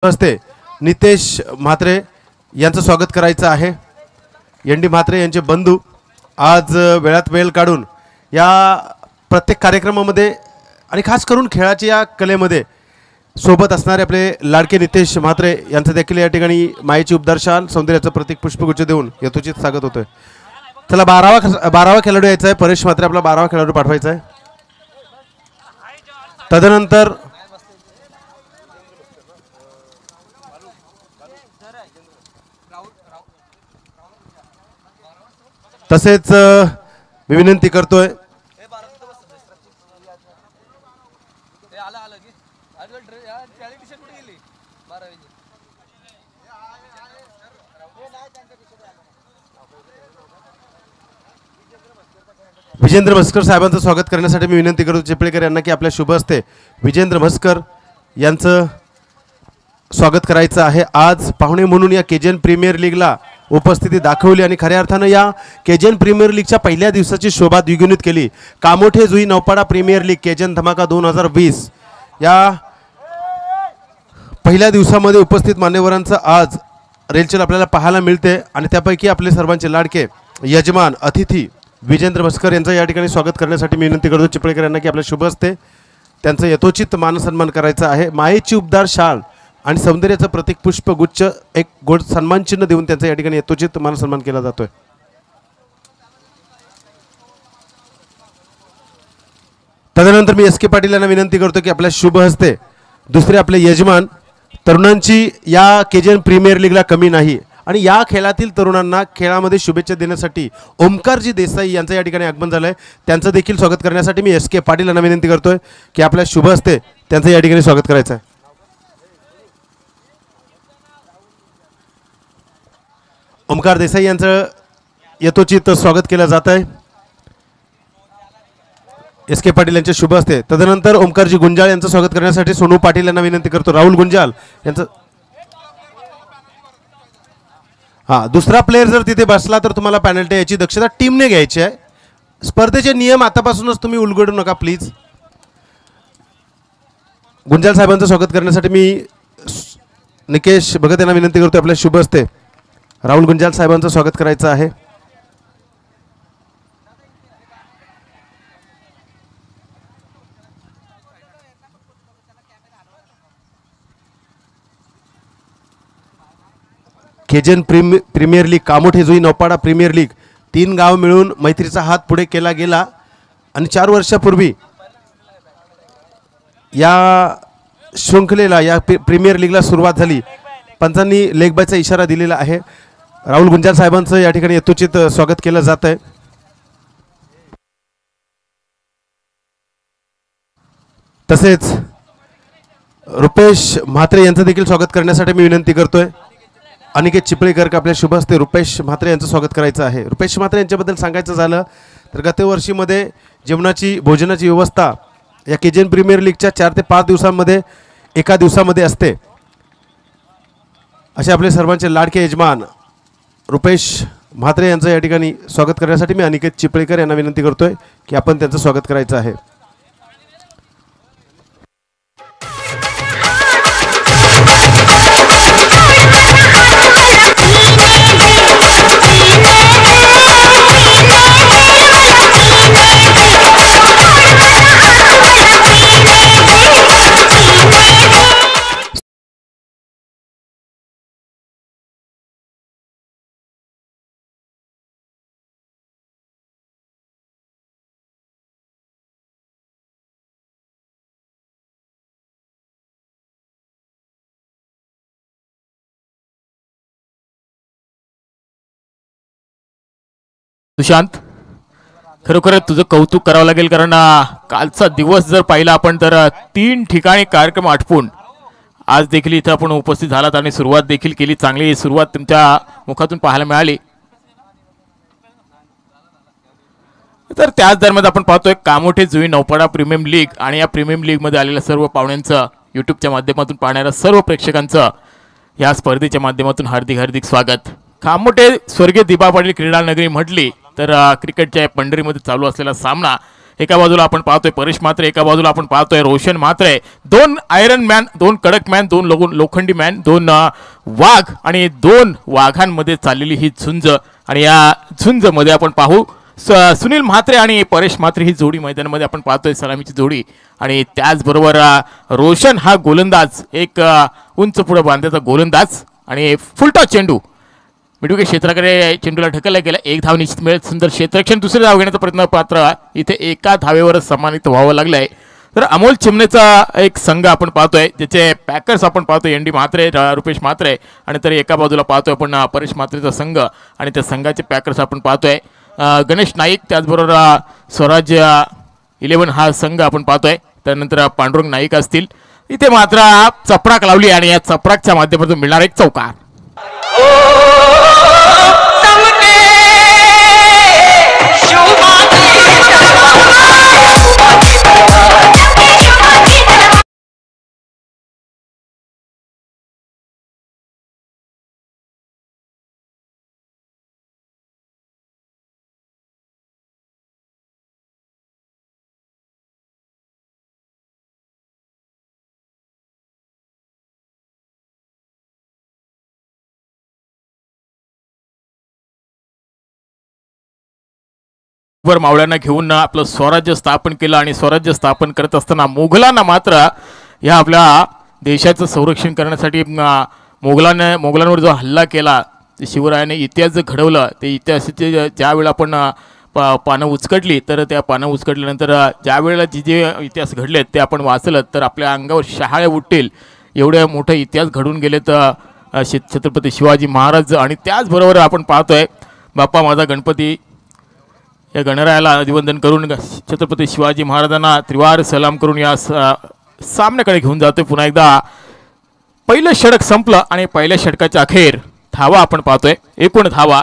हस्ते नितेश म्हात्रे यांचं स्वागत करायचं आहे। एन डी म्हात्रे यांचे बंधू आज वेळात वेळ काढून या प्रत्येक कार्यक्रमामध्ये आणि खास करून खेळाच्या या कलेमध्ये सोबत असणारे आपले लाडके नितेश म्हात्रे यांचं देखील या ठिकाणी मायेची उपदार शाल सौंदर्याचं प्रतीक पुष्पगुच्छ देऊन यथोचित स्वागत होतोय। चला 12वा खेळाडू यायचा आहे। परेश म्हात्रे आपला 12वा खेळाडू पाठवायचा आहे। तदनंतर तसेच मी विनंती करतोय विजेंद्र म्हस्कर साहेबांचं स्वागत करण्यासाठी मी विनंती करतो चिपळेकर यांना की आपल्या शुभ हस्ते विजेंद्र म्हस्कर यांचं स्वागत करायचं आहे। आज पाहुणे म्हणून या केजन प्रीमियर लीगला उपस्थिती दाखवली आणि खऱ्या अर्थानं या केजन प्रीमियर लीगच्या पहिल्या दिवसाची शोभा द्विगुणित केली। कामोठे जुई नौपाडा प्रीमियर लीग केजन धमाका 2020 या पहिल्या दिवसामध्ये उपस्थित मान्यवरांचं आज रेलचेल आपल्याला पाहायला मिळते आणि त्यापैकी आपले सर्वांचे लाडके यजमान अतिथी विजेंद्र म्हस्कर यांचं या ठिकाणी स्वागत करण्यासाठी मी विनंती करतो चिपळेकर यांना की आपल्या शुभ हस्ते त्यांचं यथोचित मानसन्मान करायचा आहे। मायेची उपदार शाल आणि सौंदर्याचं प्रतीक पुष्पगुच्छ एक गोड सन्मान चिन्ह देऊन त्यांचा या ठिकाणी यथोचित मानसन्मान केला जातोय। तदनंतर मी एस के पाटील यांना विनंती करतो की आपल्या शुभ हस्ते दुसरे आपले यजमान तरुणांची या केजन प्रीमियर लीगला कमी नाही आणि या खेळातील तरुणांना खेळामध्ये शुभेच्छा देण्यासाठी ओमकारजी देसाई यांचं या ठिकाणी आगमन झालंय। त्यांचं देखील स्वागत करण्यासाठी मी एस के पाटील यांना विनंती करतोय की आपल्या शुभ हस्ते त्यांचं या ठिकाणी स्वागत करायचं आहे। ओमकार देसाई यांचं यथोचित स्वागत केलं जात आहे एस के पाटील यांच्या शुभ हस्ते। तदनंतर ओमकारजी गुंजाळ यांचं स्वागत करण्यासाठी सोनू पाटील यांना विनंती करतो राहुल गुंजाळ यांचं दुसरा प्लेयर जर तिथे बसला तर तुम्हाला पेनल्टी याची दक्षता टीमने घ्यायची आहे। स्पर्धेचे नियम आतापासूनच तुम्ही उलगडू नका प्लीज। गुंजाळ साहेबांचं स्वागत करण्यासाठी मी निकेश भगत यांना विनंती करतो आपल्या शुभ हस्ते राहुल गुंजाळ साहेबांचं स्वागत करायचं आहे। केजन premier league Kamothe Jui Naupada premier league 3 गाव मिळून मैत्रीचा हात पुढे केला गेला आणि 4 वर्षापूर्वी या शृंखलेला या प्रीमियर लीगला सुरुवात झाली। पंचांनी लेग बायचा इशारा दिलेला आहे। राहुल गुंजाळ साहेबांचं या ठिकाणी यथोचित स्वागत केलं जात आहे। तसेच रुपेश म्हात्रे यांचं देखील स्वागत करण्यासाठी मी विनंती करतोय अनिकेत चिपळेकर का आपल्या शुभ हस्ते रुपेश म्हात्रे यांचं स्वागत करायचं आहे। रुपेश म्हात्रे यांच्याबद्दल सांगायचं झालं तर गतवर्षीमध्ये जेवणाची भोजनाची व्यवस्था या केजन प्रीमियर लीगच्या 4 ते 5 दिवसांमध्ये एका दिवसामध्ये असते। असे आपले सर्वांचे लाडके यजमान रुपेश म्हात्रे यांचं या ठिकाणी स्वागत करण्यासाठी मी अनिकेत चिपळेकर यांना विनंती करतोय की आपण त्यांचं स्वागत करायचं आहे। सुशांत खरोखरच तुझं कौतुक करावं लागेल कारण कालचा दिवस जर पाहिला आपण तर 3 ठिकाणी कार्यक्रम आटपून आज देखील इथं आपण उपस्थित झालात आणि सुरुवात देखील केली। चांगली सुरुवात तुमच्या मुखातून पाहायला मिळाली। तर त्याच दरम्यान आपण पाहतोय कामोठे जुई नौपाडा प्रीमियम लीग आणि या प्रीमियम लीग मध्ये आलेल्या सर्व पाहुण्यांचं यूट्यूबच्या माध्यमातून पाहणाऱ्या सर्व प्रेक्षकांचं या स्पर्धेच्या माध्यमातून हार्दिक हार्दिक स्वागत। कामोठे स्वर्गीय दिबा पाटील क्रीडा नगरी म्हटली तर क्रिकेटच्या पंढरीमध्ये चालू असलेला सामना एका बाजूला आपण पाहतोय परेश म्हात्रे, एका बाजूला आपण पाहतोय रोशन म्हात्रे. दोन आयरन मॅन, दोन कडक मॅन, दोन लोखंडी मॅन, दोन वाघ आणि दोन वाघांमध्ये चाललेली ही झुंज. आणि या झुंजमध्ये आपण पाहू सुनील म्हात्रे आणि परेश म्हात्रे ही जोडी मैदानामध्ये आपण पाहतोय, सलामीची जोडी. आणि त्याचबरोबर रोशन हा गोलंदाज, एक उंच पुढे बांधायचा गोलंदाज आणि फुलटॉस चेंडू मिडविकेट क्षेत्राकडे चेंडूला ढकलला गेला. एक धाव निश्चित मिळेल. सुंदर क्षेत्ररक्षण, दुसरी धाव घेण्याचा प्रयत्न पात्र इथे एका धावेवरच समानित व्हावं लागलंय. तर अमोल चिमणेचा एक संघ आपण पाहतोय, ज्याचे पॅकर्स आपण पाहतोय एनडी म्हात्रे, रुपेश म्हात्रे. आणि तरी एका बाजूला पाहतोय आपण परेश म्हात्रेचा संघ आणि त्या संघाचे पॅकर्स आपण पाहतोय गणेश नाईक. त्याचबरोबर स्वराज्य 11 हा संघ आपण पाहतोय. त्यानंतर पांडुरंग नाईक असतील. इथे मात्र चपराक लावली आणि या चपराकच्या माध्यमातून मिळणार एक चौकार. वर मावळ्यांना घेऊन आपलं स्वराज्य स्थापन केलं आणि स्वराज्य स्थापन करत असताना मोगलांना मात्र ह्या आपल्या देशाचं संरक्षण करण्यासाठी मोगलांवर जो हल्ला केला, शिवरायाने इतिहास जे घडवलं, ते इतिहासाचे ज्यावेळेला आपण पानं उचकटली, तर त्या पानं उचकटल्यानंतर ज्या वेळेला जे इतिहास घडलेत ते आपण वाचलं तर आपल्या अंगावर शहाळे उठतील एवढे मोठे इतिहास घडून गेलेत छत्रपती शिवाजी महाराज. आणि त्याचबरोबर आपण पाहतोय बाप्पा माझा गणपती या गणरायाला अभिवंदन करून छत्रपती शिवाजी महाराजांना त्रिवार सलाम करून या सामन्याकडे घेऊन जातोय. पुन्हा एकदा पहिलं षटक संपलं आणि पहिल्या षटकाच्या अखेर धावा आपण पाहतोय, एकूण धावा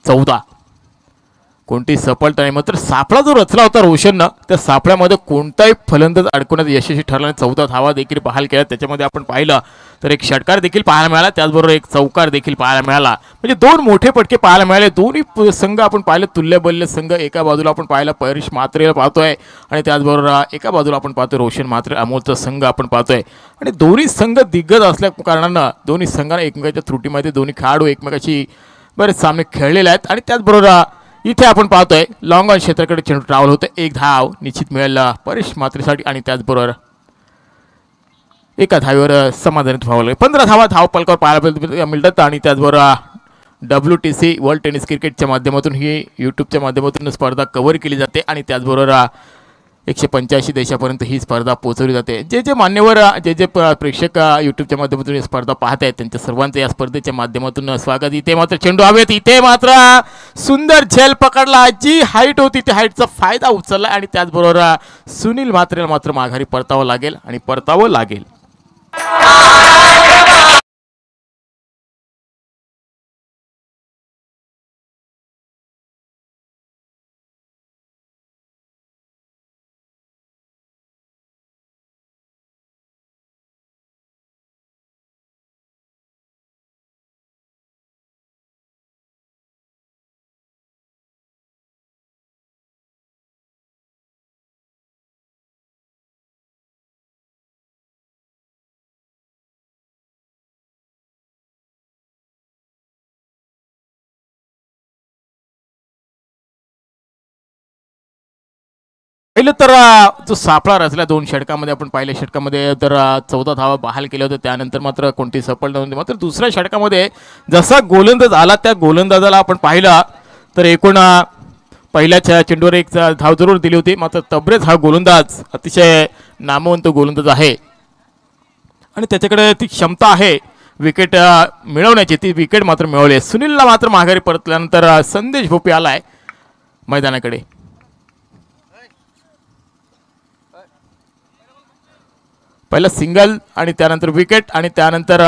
14. कोणती सफलता नाही. मात्र सापळा जो रचला होता रोशननं, त्या सापळ्यामध्ये कोणताही फलंदाज अडकवण्यात यशस्वी ठरला. 14 धावा देखील पाहायला केल्या. त्याच्यामध्ये आपण पाहिलं तर एक षटकार देखील पाहायला मिळाला, त्याचबरोबर एक चौकार देखील पाहायला मिळाला. म्हणजे दोन मोठे पटके पाहायला मिळाले. दोन्ही संघ आपण पाहिले तुल्यबल्य संघ. एका बाजूला आपण पाहिलं परेश म्हात्रेला पाहतोय आणि त्याचबरोबर एका बाजूला आपण पाहतोय रोशन म्हात्रे अमोलचा संघ आपण पाहतोय. आणि दोन्ही संघ दिग्गज असल्या कारणानं दोन्ही संघांना एकमेकाच्या त्रुटीमध्ये दोन्ही खेळाडू एकमेकाशी बरेच सामने खेळलेले आहेत. आणि त्याचबरोबर इथे आपण पाहतोय लॉंग ऑन क्षेत्राकडे चेंडू ट्रॅव्हल होतं. एक धाव निश्चित मिळेल परेश म्हात्रेसाठी आणि त्याचबरोबर एका धावेवर समाधानित व्हावं लागेल. 15 धावा धाव पलकावर पाहायला मिळतात. आणि त्याचबरोबर WTC वर्ल्ड टेनिस क्रिकेटच्या माध्यमातून ही यूट्यूबच्या माध्यमातून स्पर्धा कव्हर केली जाते आणि त्याचबरोबर 185 देशापर्यंत ही स्पर्धा पोहोचवली जाते. जे जे मान्यवर जे प्रेक्षक यूट्यूबच्या माध्यमातून ही स्पर्धा पाहत आहेत त्यांच्या सर्वांचं या स्पर्धेच्या माध्यमातून स्वागत. इथे मात्र चेंडू हवेत, इथे मात्र सुंदर झेल पकडला. जी हाईट होती त्या हाईटचा फायदा उचलला आणि त्याचबरोबर सुनील म्हात्रेला मात्र माघारी परतावं लागेल आणि परतावं लागेल. पहिलं तर जो सापळा रचला 2 षटकामध्ये आपण पहिल्या षटकामध्ये तर 14 धावा बहाल केल्या होत्या. त्यानंतर मात्र कोणती सफलता नव्हती. मात्र दुसऱ्या षटकामध्ये जसा गोलंदाज आला त्या गोलंदाजाला आपण पाहिलं तर एकूण पहिल्या चेंडूवर एक धाव जरूर दिली होती. मात्र तब्रेज हा गोलंदाज अतिशय नामवंत गोलंदाज आहे आणि त्याच्याकडे ती क्षमता आहे विकेट मिळवण्याची. ती विकेट मात्र मिळवली. सुनीलला मात्र माघारी परतल्यानंतर संदेश भोपे आलाय मैदानाकडे. पहिला सिंगल आणि त्यानंतर विकेट आणि त्यानंतर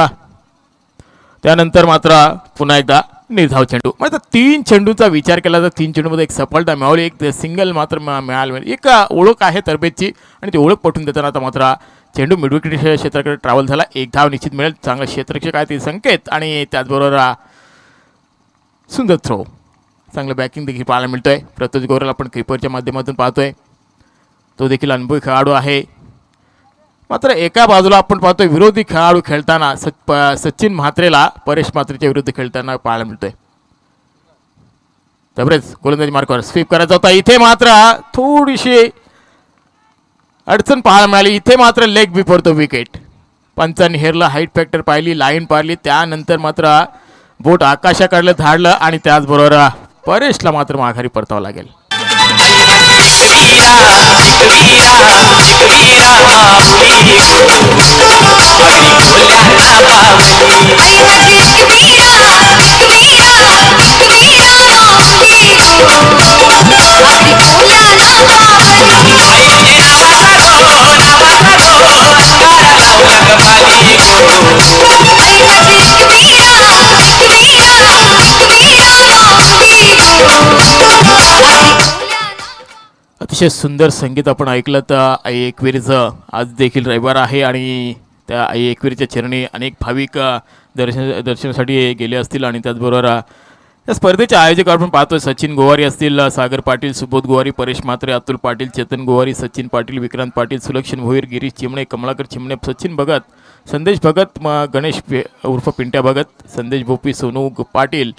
मात्र पुन्हा एकदा निर्धाव चेंडू. मात्र 3 चेंडूचा विचार केला तर 3 चेंडूमध्ये एक सफलता मिळवली, एक सिंगल मात्र मिळालं. एक ओळख आहे तरबेजची आणि ती ओळख पटून देताना आता मात्र चेंडू मिडविकेट क्षेत्राकडे ट्रॅव्हल झाला. एक धाव निश्चित मिळेल. चांगला क्षेत्ररक्षक आहे ते संकेत आणि त्याचबरोबर सुंदर थ्रो. चांगलं बॅकिंग देखील पाहायला मिळतोय. प्रतोष गोरेल आपण क्रिपरच्या माध्यमातून पाहतोय, तो देखील अनुभवी खेळाडू आहे. मात्र एका बाजूला आपण पाहतोय विरोधी खेळाडू खेळताना सचिन म्हात्रेला परेश म्हात्रेच्या विरुद्ध खेळताना पाहायला मिळतोय. तबरेज गोलंदाजी मार्कवर स्वीप करायचा होता, इथे मात्र थोडीशी अडचण पाहायला मिळाली. इथे मात्र लेग बिफोर द विकेट. पंचांनी हेरला, हाईट फॅक्टर पाहिली, लाईन पाहिली, त्यानंतर मात्र बोट आकाशाकडलं धाडलं आणि त्याचबरोबर परेशला मात्र माघारी परतावं लागेल. अतिशय सुंदर संगीत आपण ऐकलं तर आई एकविरीचं. आज देखील रविवार आहे आणि त्या आई एकविरीच्या चरणी अनेक भाविक दर्शनासाठी गेले असतील. आणि त्याचबरोबर या स्पर्धेचे आयोजक आपण पाहतोय सचिन गोवारी असतील, सागर पाटील, सुबोध गोवारी, परेश म्हात्रे, अतुल पाटील, चेतन गोवारी, सचिन पाटील, विक्रांत पाटील, सुलक्षण भोईर, गिरीश चिमणे, कमलाकर चिमणे, सचिन भगत, संदेश भगत, गणेश उर्फ पिंट्या भगत, संदेश भोपी, सोनू पाटील.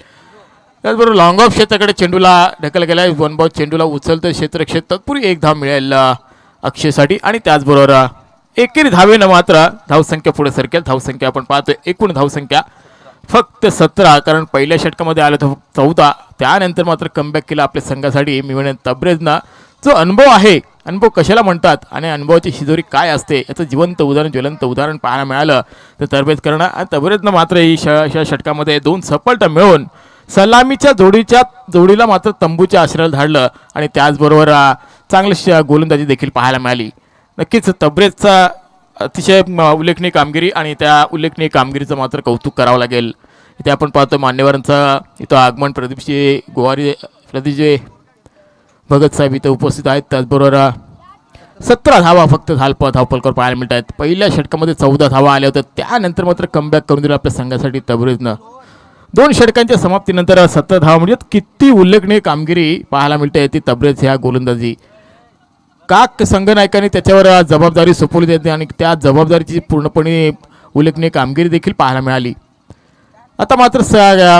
त्याचबरोबर लॉंग ऑफ क्षेत्राकडे चेंडूला ढकल गेला. वन बॉल चेंडूला उचलतं क्षेत्रक्षेत्र, तत्पूर्वी एक धाव मिळेल अक्षयसाठी. आणि त्याचबरोबर एकेरी धावेनं मात्र धावसंख्या पुढे सरकेल. धावसंख्या आपण पाहतोय एकूण धावसंख्या फक्त 17, कारण पहिल्या षटकामध्ये आलं तर 14. त्यानंतर मात्र कमबॅक केला आपल्या संघासाठी मिळवणे तबरेजनं. जो अनुभव आहे, अनुभव कशाला म्हणतात आणि अनुभवाची शिजोरी काय असते याचं जिवंत उदाहरण, ज्वलंत उदाहरण पाहायला मिळालं तर तबरेज करणं. आणि तबरेजनं मात्र ही षटकामध्ये 2 सफलता मिळवून सलामीच्या जोडीला मात्र तंबूच्या आश्रयाला धाडलं. आणि त्याचबरोबर चांगली गोलंदाजी देखील पाहायला मिळाली. नक्कीच तबरेजचा अतिशय उल्लेखनीय कामगिरी आणि त्या उल्लेखनीय कामगिरीचं मात्र कौतुक करावं लागेल. इथे आपण पाहतो मान्यवरांचं इथं आगमन. प्रदीपजी गोवारी, प्रदीपजी भगत साहेब इथं उपस्थित आहेत. त्याचबरोबर 17 धावा फक्त धावपलकर पाहायला मिळत आहेत. पहिल्या षटकामध्ये 14 धावा आल्या होत्या, त्यानंतर मात्र कमबॅक करून दिलं आपल्या संघासाठी तबरेजनं. 2 षटकांच्या समाप्तीनंतर 17 धावा म्हणजे किती उल्लेखनीय कामगिरी पाहायला मिळते ती तबरेज ह्या गोलंदाजी. काक संघनायकांनी त्याच्यावर जबाबदारी सोपवली जाते आणि त्या जबाबदारीची पूर्णपणे उल्लेखनीय कामगिरी देखील पाहायला मिळाली. आता मात्र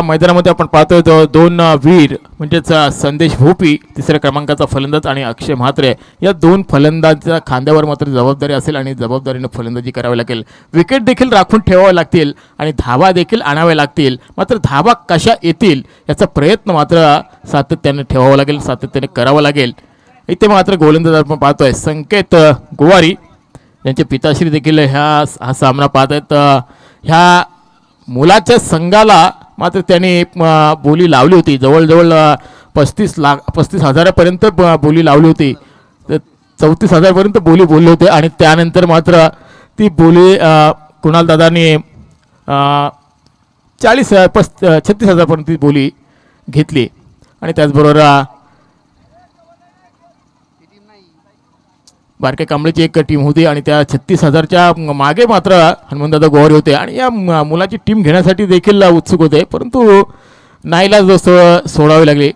मैदानामध्ये आपण पाहतोय 2 वीर म्हणजेच संदेश भोपी 3ऱ्या क्रमांकाचा फलंदाज आणि अक्षय म्हात्रे या 2 फलंदाजांच्या खांद्यावर मात्र जबाबदारी असेल आणि जबाबदारीनं फलंदाजी करावी लागेल. विकेट देखील राखून ठेवावे लागतील आणि धावा देखील आणाव्या लागतील. मात्र धावा कशा येतील याचा प्रयत्न मात्र सातत्याने ठेवावा लागेल, सातत्याने करावा लागेल. इथे मात्र गोलंदाज आपण पाहतोय संकेत गोवारी, यांचे पिताश्री देखील हा सामना पाहत आहेत. ह्या मुलाच्या संघाला मात्र त्याने बोली लावली होती, जवळजवळ 35,000पर्यंत बोली लावली होती. 34,000पर्यंत बोली बोलले होते आणि त्यानंतर मात्र ती बोली कुणाल दादाने 36,000पर्यंत ती बोली घेतली. आणि त्याचबरोबर बारके कांबळेची एक टीम होती आणि त्या 36,000च्या मागे मात्र हनुमंतदादा गोवारी होते आणि या मुलाची टीम घेण्यासाठी देखील उत्सुक होते, परंतु नाईलाज सोडावे लागले.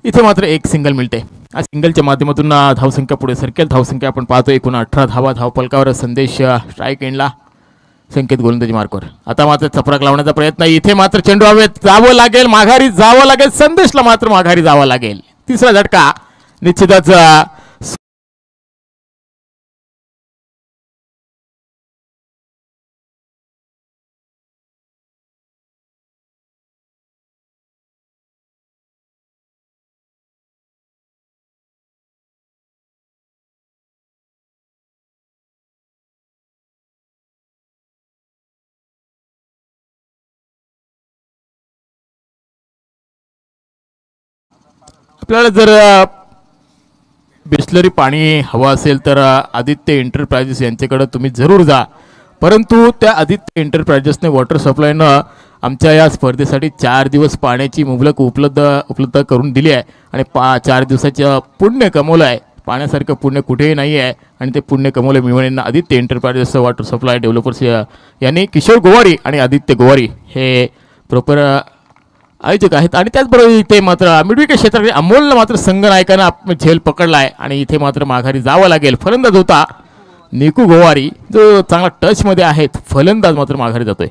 इथे मात्र एक सिंगल मिळते. या सिंगलच्या माध्यमातून धावसंख्या पुढे सरकेल. धावसंख्या आपण पाहतो एकूण 18 धावा धावपलकावर. संदेश स्ट्राईक एंडला, संकेत गोलंदाजी मार्कवर. आता मात्र चपराक लावण्याचा प्रयत्न. इथे मात्र चेंडू हवेत जावं लागेल, माघारी जावं लागेल. संदेशला मात्र माघारी जावं लागेल. 3रा झटका निश्चितच. आपल्याला जर बिस्लरी पाणी हवं असेल तर आदित्य एंटरप्राइजेस यांच्याकडे तुम्ही जरूर जा. परंतु त्या आदित्य एंटरप्राइजेसने वॉटर सप्लायनं आमच्या या स्पर्धेसाठी 4 दिवस पाण्याची मुबलक उपलब्ध करून दिली आहे आणि 4 दिवसाचं पुण्य कमवलं आहे. पाण्यासारखं पुण्य कुठेही नाही आहे आणि ते पुण्य कमवले मिळवण्यांना Aditya Enterprises Water Supply Developers यांनी किशोर गोवारी आणि आदित्य गोवारी हे प्रॉपर आयोजक आहेत. आणि त्याचबरोबर इथे मात्र मिडविकेट क्षेत्राकडे अमोलनं मात्र संघ नायकानं झेल पकडलाय आणि इथे मात्र माघारी जावं लागेल. फलंदाज होता निकू गोवारी जो चांगला टचमध्ये आहेत. फलंदाज मात्र माघारी जातोय.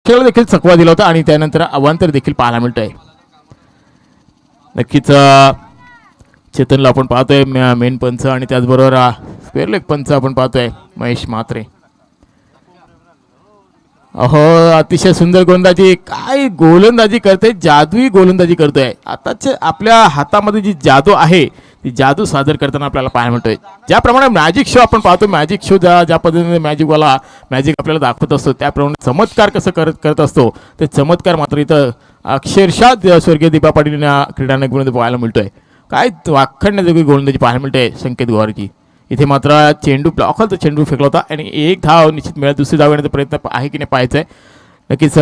खेळ देखील चकवा दिला होता आणि त्यानंतर अवांतर देखील पाहायला मिळतंय. नक्कीच चेतनला आपण पाहतोय मेन पंच आणि त्याचबरोबर स्क्वेअर लेग पंच आपण पाहतोय महेश म्हात्रे. अहो अतिशय सुंदर गोलंदाजी, काय गोलंदाजी करते, जादुई गोलंदाजी करतोय. आताच्या आपल्या हातामध्ये जी जादू आहे ती जादू सादर करताना आपल्याला पाहायला मिळतोय. ज्याप्रमाणे मॅजिक शो आपण पाहतो, मॅजिक शो ज्या पद्धतीने मॅजिक आपल्याला दाखवत असतो त्याप्रमाणे चमत्कार कसं करत असतो ते चमत्कार मात्र इथं अक्षरशः स्वर्गीय दीपा पाटील क्रीडा नगरीमध्ये पाहायला मिळतोय. काय वाखडण्याजोगी गोलंदाजी पाहायला मिळते संकेत गोवारीची. इथे मात्र चेंडू ब्लॉकचा चेंडू फेकला होता आणि एक धाव निश्चित मिळत. दुसरी धाव येण्याचा प्रयत्न आहे की नाही पाहायचा आहे. नक्कीच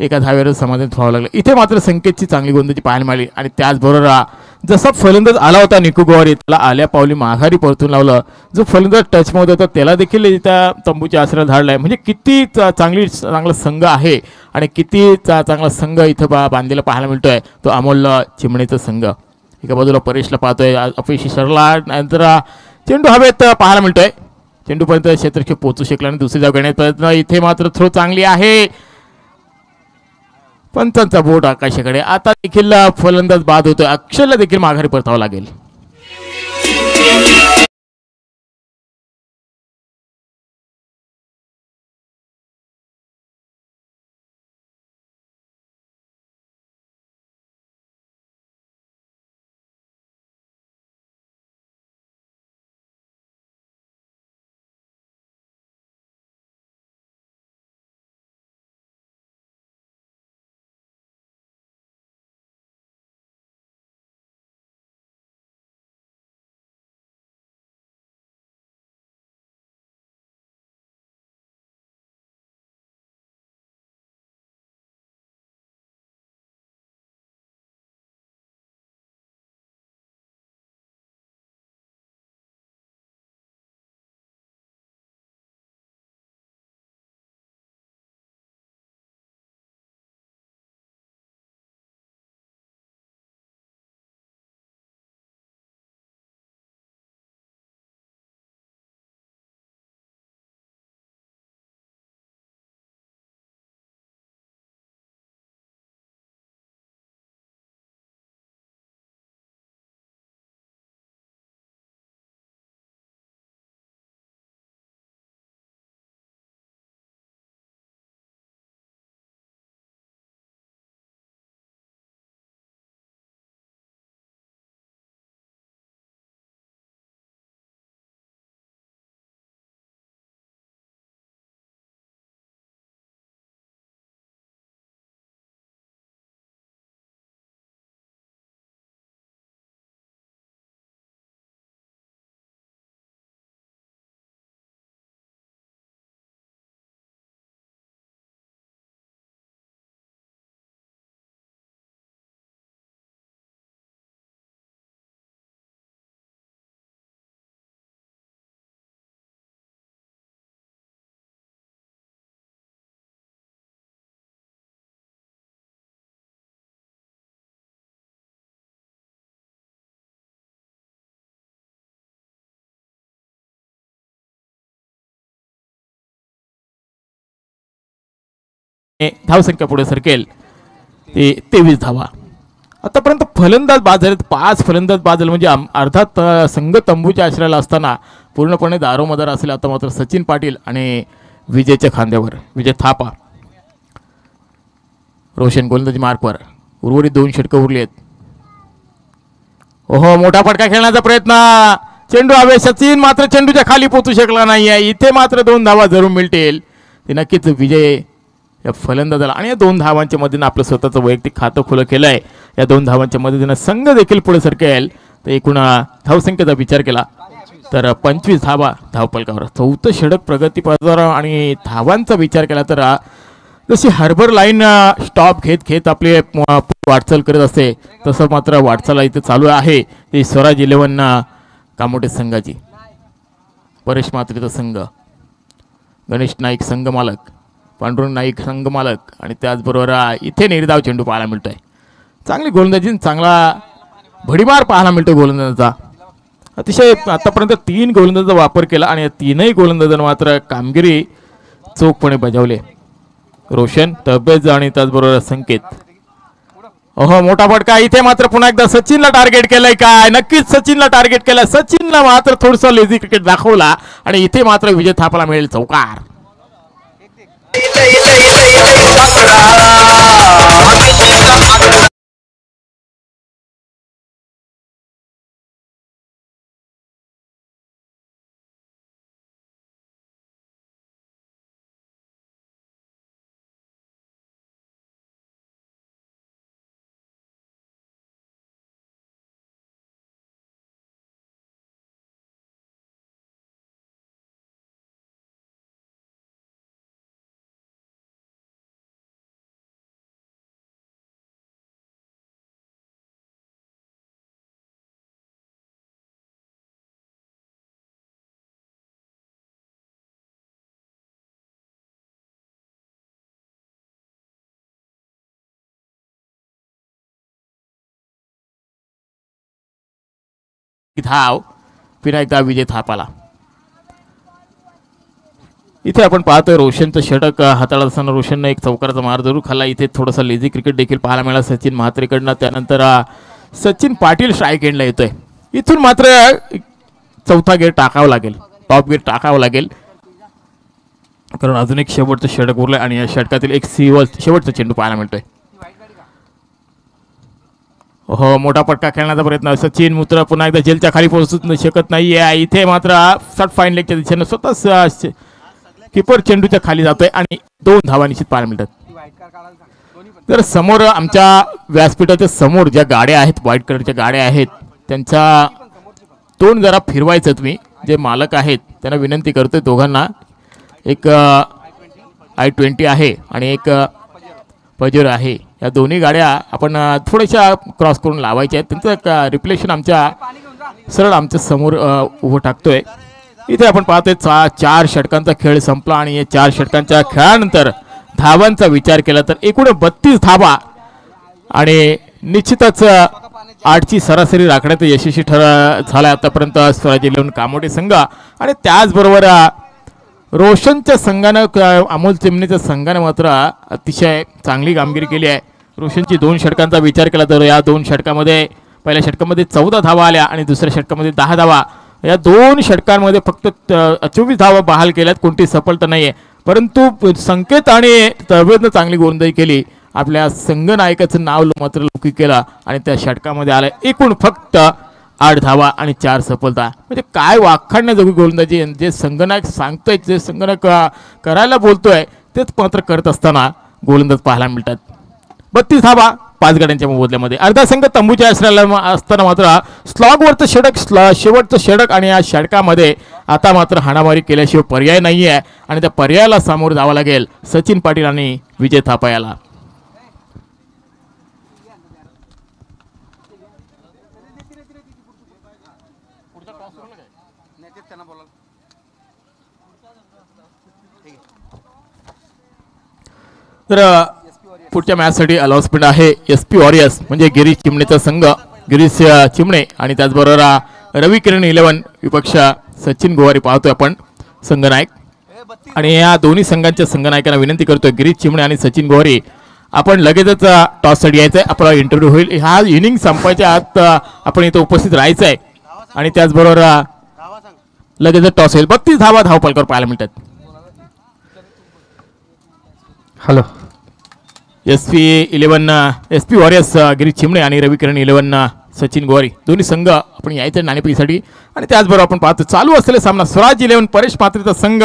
एका धावेवर समाधान व्हावं लागलं. इथे मात्र संकेतची चांगली गोलंदाजी पाहायला मिळाली आणि त्याचबरोबर जसा फलंदाज आला होता निकू गोवारी त्याला आल्या पावली माघारी परतून लावलं. जो फलंदाज टचमध्ये होता त्याला देखील त्या तंबूच्या आश्रयाला धाडलाय. म्हणजे किती चांगला संघ आहे आणि किती चांगला संघ इथं बांधलेला पाहायला मिळतोय तो अमोल चिमणेचा संघ. एका बाजूला परेशला पाहतोय, अपयशी सरला, नंतर चेंडू हवेत पाहायला मिळतोय. चेंडूपर्यंत क्षेत्रक्षेप पोहोचू शकला आणि दुसरी जागा घेण्याचा प्रयत्न. इथे मात्र थ्रो चांगली आहे, पंचांचा बोट आकाशाकडे. आता देखील फलंदाज बाद होतोय, अक्षरला देखील माघारी परतावं लागेल. धावसंख्या पुढे सरकेल ते 23 धावा. आतापर्यंत फलंदाज बाद झालेत, 5 फलंदाज बाद झाले म्हणजे अर्थात संघ तंबूच्या आश्रयाला असताना पूर्णपणे दारोमदार असेल. आता मात्र सचिन पाटील आणि विजयच्या खांद्यावर विजय थापा. रोशन गोलंदाजी मार्कवर, उर्वरित 2 षटकं उरली आहेत. ओहो, मोठा फटका खेळण्याचा प्रयत्न, चेंडू हवे, सचिन मात्र चेंडूच्या खाली पोहोचू शकला नाही आहे. इथे मात्र 2 धावा जरूर मिळतील. ते नक्कीच विजय या फलंदाजाला आणि या 2 धावांच्या मदतीनं आपलं स्वतःचं वैयक्तिक खातं खुलं केलं आहे. या 2 धावांच्या मदतीनं संघ देखील पुढे सरकेल. तर एकूण धावसंख्येचा विचार केला तर 25 धावा धावपलकावर, 4थं षटक प्रगतीपथावर. आणि धावांचा विचार केला तर जशी हार्बर लाईन स्टॉप घेत घेत आपली वाटचाल करत असते तसं मात्र वाटचाल इथे चालू आहे. ती स्वराज 11 कामोटे संघाची. परेश मात्रेचा संघ, गणेश नाईक संघ मालक, पांडुरंग नाईक संघ मालक आणि त्याचबरोबर इथे निर्धाव चेंडू पाहायला मिळतोय. चांगली गोलंदाजी, चांगला भडीमार पाहायला मिळतो गोलंदाजाचा. अतिशय आतापर्यंत 3 गोलंदाजाचा वापर केला आणि या 3ही गोलंदाजांना मात्र कामगिरी चोखपणे बजावले. रोशन, तबेज आणि त्याचबरोबर संकेत. ओहो, मोठा फटका, इथे मात्र पुन्हा एकदा सचिनला टार्गेट केलंय काय? नक्कीच सचिनला टार्गेट केलंय. सचिनला मात्र थोडंसं लेझी क्रिकेट दाखवला आणि इथे मात्र विजय थापाला मिळेल चौकार. धाव पुन्हा एकदा विजय थापाला. इथे आपण पाहतोय रोशनचं षटक हाताळत असताना रोशननं एक चौकाराचा मार जरूर खाल्ला. इथे थोडासा लेझी क्रिकेट देखील पाहायला मिळाला सचिन म्हात्रेकडनं. त्यानंतर सचिन पाटील स्ट्राईक एंडला येतोय. इथून मात्र 4था गेअर टाकावं लागेल, टॉप गेअर टाकावं लागेल, कारण अजून एक शेवटचं षटक उरलंय आणि या षटकातील एक शेवटचा चेंडू पाहायला मिळतोय. हो, मोठा पटका खेळण्याचा प्रयत्न, सचिन मुत्र पुन्हा एकदा जेलच्या खाली पोहोचू शकत नाहीये. इथे मात्र शॉर्ट फाईन लेगच्या दिशेनं स्वतः किपर चेंडूच्या खाली जातोय आणि 2 धावा निश्चित पाहायला मिळतात. तर समोर आमच्या व्यासपीठाच्या समोर ज्या गाड्या आहेत, व्हाईट कलरच्या गाड्या आहेत, त्यांचा तोंड जरा फिरवायचं. तुम्ही जे मालक आहेत त्यांना विनंती करतोय दोघांना, एक i20 आहे आणि एक पजेरो आहे. या दोन्ही गाड्या आपण थोड्याशा क्रॉस करून लावायच्या आहेत. त्यांचं रिफ्लेक्शन आमच्या सरळ आमच्या समोर उभं टाकतोय. इथे आपण पाहतोय 4 षटकांचा खेळ संपला आणि या 4 षटकांच्या खेळानंतर धावांचा विचार केला तर एकूण 32 धावा आणि निश्चितच 8ची सरासरी राखण्यात यशस्वी झाला आतापर्यंत स्वराज 11 कामोटे संघ. आणि त्याचबरोबर रोशनच्या संघानं, अमोल चिमणीच्या संघानं मात्र अतिशय चांगली कामगिरी केली आहे. रोशनची 2 षटकांचा विचार केला तर या 2 षटकामध्ये, पहिल्या षटकामध्ये 14 धावा आल्या आणि दुसऱ्या षटकामध्ये 10 धावा. या 2 षटकांमध्ये फक्त 24 धावा बहाल केल्यात, कोणती सफलता नाही आहे. परंतु संकेत आणि तळवेदनं चांगली गोलंदाजी केली. आपल्या संघनायकाचं नाव मात्र लौकिक केलं आणि त्या षटकामध्ये आलं एकूण फक्त 8 धावा आणि 4 सफलता. म्हणजे काय वाखाणण्याजोगी गोलंदाजी, जे संघनायक सांगतोय, जे संघनायक करायला बोलतोय तेच मात्र करत असताना गोलंदाज पाहायला मिळतात. 32 धावा 5 गड्यांच्या मोबदल्यामध्ये. अर्धा संघ तंबूच्या आश्रयाला असताना मात्र स्लॉगवरचं षटक, शेवटचं षटक आणि या षटकामध्ये आता मात्र हाणामारी केल्याशिवाय पर्याय नाही आहे आणि त्या पर्यायाला सामोरं जावं लागेल सचिन पाटील आणि विजय थापा याला. तर पुढच्या मॅचसाठी अनाउन्समेंट आहे. SP वॉरियर्स म्हणजे गिरीश चिमणेचा संघ, गिरीश चिमणे आणि त्याचबरोबर रवी किरण 11 विपक्ष सचिन गोवारी पाहतोय आपण संघनायक. आणि या दोन्ही संघांच्या संघनायकांना विनंती करतोय, गिरीश चिमणे आणि सचिन गोवारी, आपण लगेचच टॉससाठी यायचं आहे. आपला इंटरव्ह्यू होईल. हा इनिंग संपायच्या आत आपण इथं उपस्थित राहायचं आहे आणि त्याचबरोबर लगेचच टॉस होईल. 32 धावा धावपलकावर पाहायला मिळतात. हॅलो SP वॉरियर्स गिरीश चिमणे आणि रविकिरण 11 सचिन गोवारी दोन्ही संघ आपण यायचे नाणेफेकीसाठी. आणि त्याचबरोबर आपण पाहतो चालू असलेला सामना स्वराज 11 परेश मात्रेचा संघ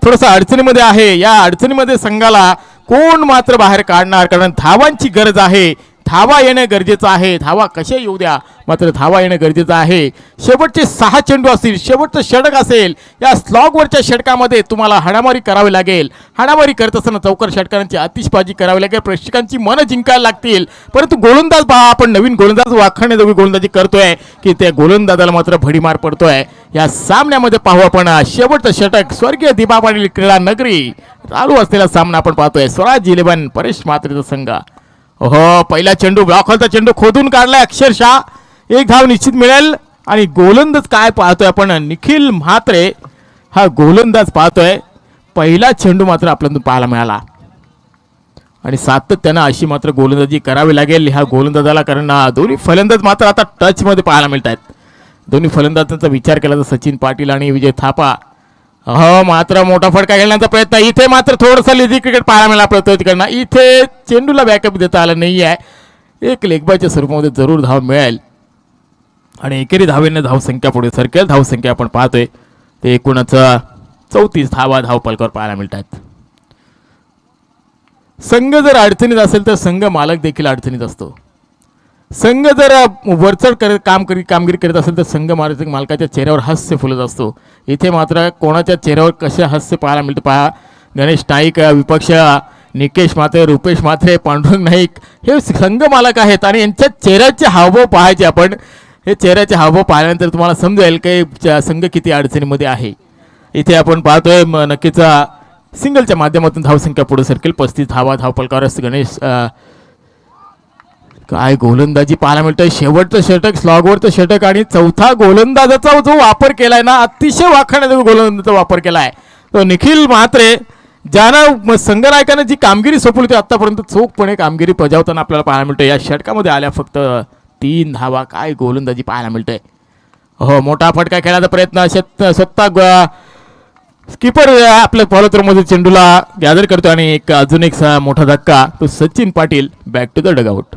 थोडासा अडचणीमध्ये आहे. या अडचणीमध्ये संघाला कोण मात्र बाहेर काढणार, कारण धावांची गरज आहे. धावा येणं गरजेचं आहे. धावा कशा येऊ द्या, मात्र धावा येणं गरजेचं आहे. शेवटचे 6 चेंडू असतील, शेवटचं षटक असेल, या स्लॉगवरच्या षटकामध्ये तुम्हाला हाणामारी करावी लागेल. हाणामारी करत असताना चौकार षटकांची आतिषबाजी करावी लागेल. प्रेक्षकांची मनं जिंकायला लागतील. परंतु गोलंदाज पहा, आपण नवीन गोलंदाज वाखाणण्याजोगी गोलंदाजी करतोय की त्या गोलंदाजाला मात्र भडीमार पडतोय. या सामन्यामध्ये पाहू आपण शेवटचं षटक स्वर्गीय दिबाबाणी क्रीडा नगरी चालू असलेला सामना आपण पाहतोय. स्वराज 11 परेश मात्रेचा संघ. हो, पहिला चेंडू ब्लॉक हॉलचा चेंडू खोदून काढलाय. अक्षरशः 1 धाव निश्चित मिळेल. आणि गोलंदाज काय पाहतोय आपण, निखिल म्हात्रे हा गोलंदाज पाहतोय. पहिला चेंडू मात्र आपल्याला पाहायला मिळाला आणि सातत्यानं अशी मात्र गोलंदाजी करावी लागेल ह्या गोलंदाजाला, कारण दोन्ही फलंदाज मात्र आता टच मध्ये पाहायला मिळत आहेत. दोन्ही फलंदाजांचा विचार केला तर सचिन पाटील आणि विजय थापा. हो, मात्र मोठा फटका खेळण्याचा प्रयत्न. इथे मात्र थोडंसं लेझी क्रिकेट पाहायला मिळाला प्रयत्न तिकडनं. इथे चेंडूला बॅकअप देता आला नाही आहे. एक लेगबायच्या स्वरूपामध्ये जरूर धाव मिळेल आणि एकेरी धावेने धावसंख्या पुढे सरकेल. धावसंख्या आपण पाहतोय ते एकूणच 34 धावा धावपलकावर पाहायला मिळतात. संघ जर अडचणीत असेल तर संघ मालक देखील अडचणीत असतो. संघ जर वरचढ कामगिरी करत असेल तर संघ मालकाच्या चेहऱ्यावर हास्य फुलत असतो. इथे मात्र कोणाच्या चेहऱ्यावर कसे हास्य पाहायला मिळतं पहा. गणेश नाईक, विपक्ष निकेश म्हात्रे, रुपेश म्हात्रे, पांडुरंग नाईक हे संघ मालक आहेत आणि यांच्या चेहऱ्याचे हावभाव पाहायचे आपण. हे चेहऱ्याचे हावभाव पाहिल्यानंतर तुम्हाला समजेल की संघ किती अडचणीमध्ये आहे. इथे आपण पाहतोय नक्कीच सिंगलच्या माध्यमातून धावसंख्या पुढे सरकेल. 35 धावा धावपलकावर गणेश. काय गोलंदाजी पाहायला मिळतंय. शेवटचं षटक, स्लॉगवरचं षटक आणि चौथा गोलंदाजाचा जो वापर केलाय ना, अतिशय वाखाणण्याचा गोलंदाजाचा वापर केलाय तो निखिल म्हात्रे, ज्यानं संघनायकानं जी कामगिरी सोपवली होती आतापर्यंत चोखपणे कामगिरी बजावताना आपल्याला पाहायला मिळतं. या षटकामध्ये आल्या फक्त 3 धावा. काय गोलंदाजी पाहायला मिळतंय. हो, मोठा फटका खेळण्याचा प्रयत्न. स्वतः स्किपर आपल्या फॉलोथ्रोमध्ये चेंडूला गॅदर करतो आणि अजून एक मोठा धक्का. तो Sachin Patil back to the dugout.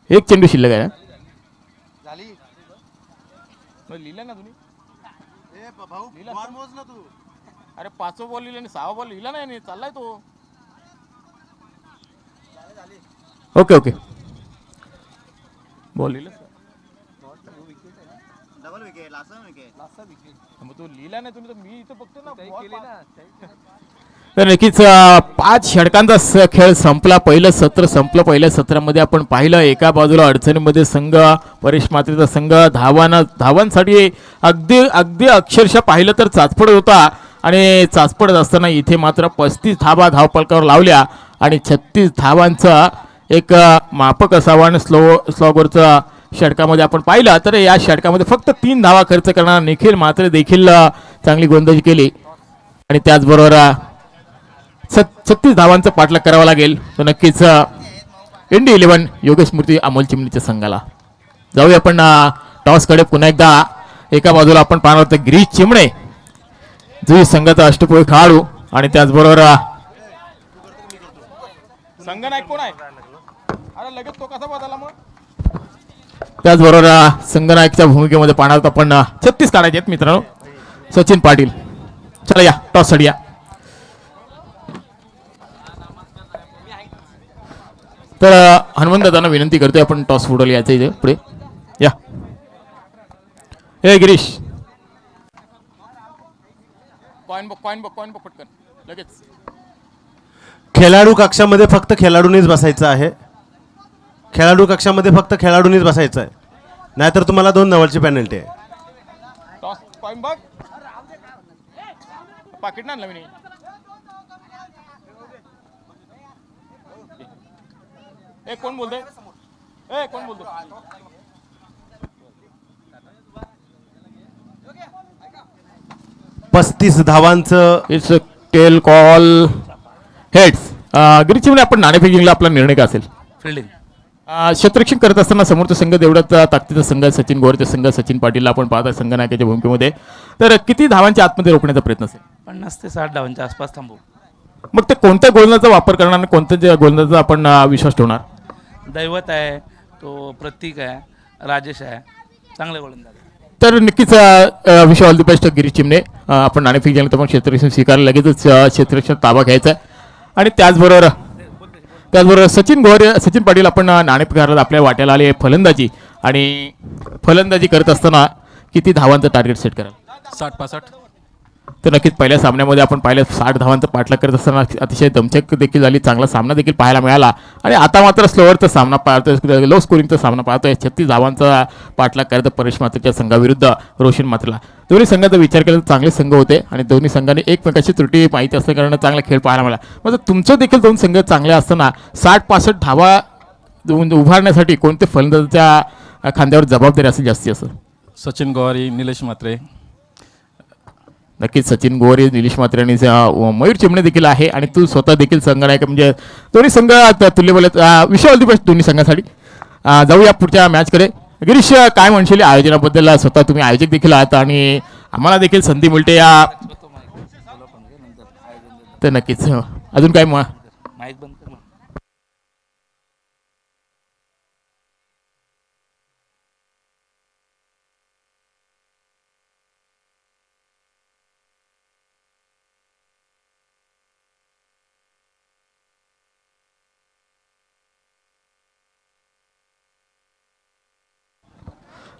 एक चेंडू शिल्लक आहे. लिहिला ना तुम्ही. अरे 5 बॉल लिहिला आणि 6 बॉल लिहिला नाही, चाललाय तो. ओके ओके, बॉल लिहिला मग तो लिहिला नाही तुम्ही. तर मी इथं बघतो ना. तर नक्कीच 5 षटकांचा खेळ संपला. पहिलं सत्र संपलं. पहिल्या सत्रामध्ये आपण पाहिलं एका बाजूला अडचणीमध्ये संघ परेश मात्रेचा संघ धावांसाठी अगदी अगदी अक्षरशः पाहिलं तर चाचपडत होता आणि चाचपडत असताना इथे मात्र 35 धावा धावपलकावर लावल्या आणि 36 धावांचा एक मापक असावा. आणि स्लॉगवरचा षटकामध्ये आपण पाहिलं तर या षटकामध्ये फक्त 3 धावा खर्च करणारा निखिल म्हात्रे देखील चांगली गोलंदाजी केली आणि त्याचबरोबर 36 धावांचा पाठलाग करावा लागेल. तर नक्कीच इंडी 11 योगेश मूर्ती अमोल चिमणीच्या संघाला. जाऊया आपण टॉसकडे. पुन्हा एकदा एका बाजूला आपण पाहणार होतो गिरीश चिमणे, जो संघाचा अष्टपैलू खेळाडू आणि त्याचबरोबर संगनायक कोण आहे? अरे लगेच तो कसा बदलला मग? त्याचबरोबर संगनायकच्या भूमिकेमध्ये पाहणार आपण 36 काढायचे आहेत मित्रांनो. सचिन पाटील, चला या टॉस साठी या. तर हनुमंत दादांना विनंती करतोय आपण टॉस फुटवलं यायचं इथे पुढे या. हे गिरीश कॉइन बघ पटकन लगेच. खेळाडू कक्षामध्ये फक्त खेळाडूंनीच बसायचं आहे. खेळाडू कक्षामध्ये फक्त खेळाडूंनीच बसायचं आहे, नाहीतर तुम्हाला 2 नवलची पेनल्टी आहे. टॉस कॉइन बघ, पाकिट ना नवीन. ए कोण बोलतोय? ए कोण बोलतो? 35 धावांचं इट्स टेल कॉल हेड्स. गिरीची आपण नाणेफेक जिंकला. आपला निर्णय काय असेल? फिल्डिंग. क्षेत्ररक्षण करत असताना समोरचा संघ तेवढ्याच ताकदीचा संघ सचिन गोरेचा संघ सचिन पाटीलला आपण पाहता संघनायकाच्या भूमिकेमध्ये. तर किती धावांच्या आतमध्ये रोखण्याचा प्रयत्न असेल? 50 ते 60 धावांच्या आसपास थांबू. मग ते कोणत्या गोलंदाजाचा वापर करणार आणि कोणत्या गोलंदाजाचा आपण विश्वास ठेवणार? दैवत आहे, तो प्रतीक आहे, राजेश आहे, चांगले गोलंदाज. तर नक्कीच विषय ऑल द बेस्ट गिरीश चिमणे. आपण नाणेफेक जिंकलं तर पण क्षेत्ररक्षण स्वीकारलं, लगेचच क्षेत्ररक्षण ताबा घ्यायचा आहे. आणि त्याचबरोबर सचिन पाटील आपण नाणेफेकारात आपल्या वाट्याला आले फलंदाजी. आणि फलंदाजी करत असताना किती धावांचं टार्गेट सेट कराल? 60-65. तर नक्कीच पहिल्या सामन्यामध्ये आपण पाहिलं 60 धावांचा पाठलाग करत असताना अतिशय दमछक देखील झाली, चांगला सामना देखील पाहायला मिळाला. आणि आता मात्र स्लोअरचा सामना पाहतोय, लो स्कोरिंगचा सामना पाहतोय. 36 धावांचा पाठलाग करत परेश मात्रेच्या संघाविरुद्ध रोशन मात्रेला. दोन्ही संघाचा विचार केला तर चांगले संघ होते आणि दोन्ही संघांनी एकमेकाची त्रुटी माहिती असल्याकारणाने चांगला खेळ पाहायला मिळाला. म्हणजे तुमचं देखील 2 संघ चांगले असताना 60-65 धावा उभारण्यासाठी कोणते फलंदाजाच्या खांद्यावर जबाबदारी असेल जास्ती असं? सचिन गोवारी, निलेश म्हात्रे. नक्कीच सचिन गोरे, निलेश म्हात्रे आणि मयूर चिमणे देखील आहे. आणि तू स्वतः देखील संघनायक, म्हणजे दोन्ही संघ तुल्यबळ विषय ऑल द बेस्ट दोन्ही संघासाठी. जाऊया पुढच्या मॅचकडे. गिरीश, काय म्हणशील आयोजनाबद्दल? स्वतः तुम्ही आयोजक देखील आहात आणि आम्हाला देखील संधी मिळते या. तर नक्कीच अजून काय माईक बंद कर.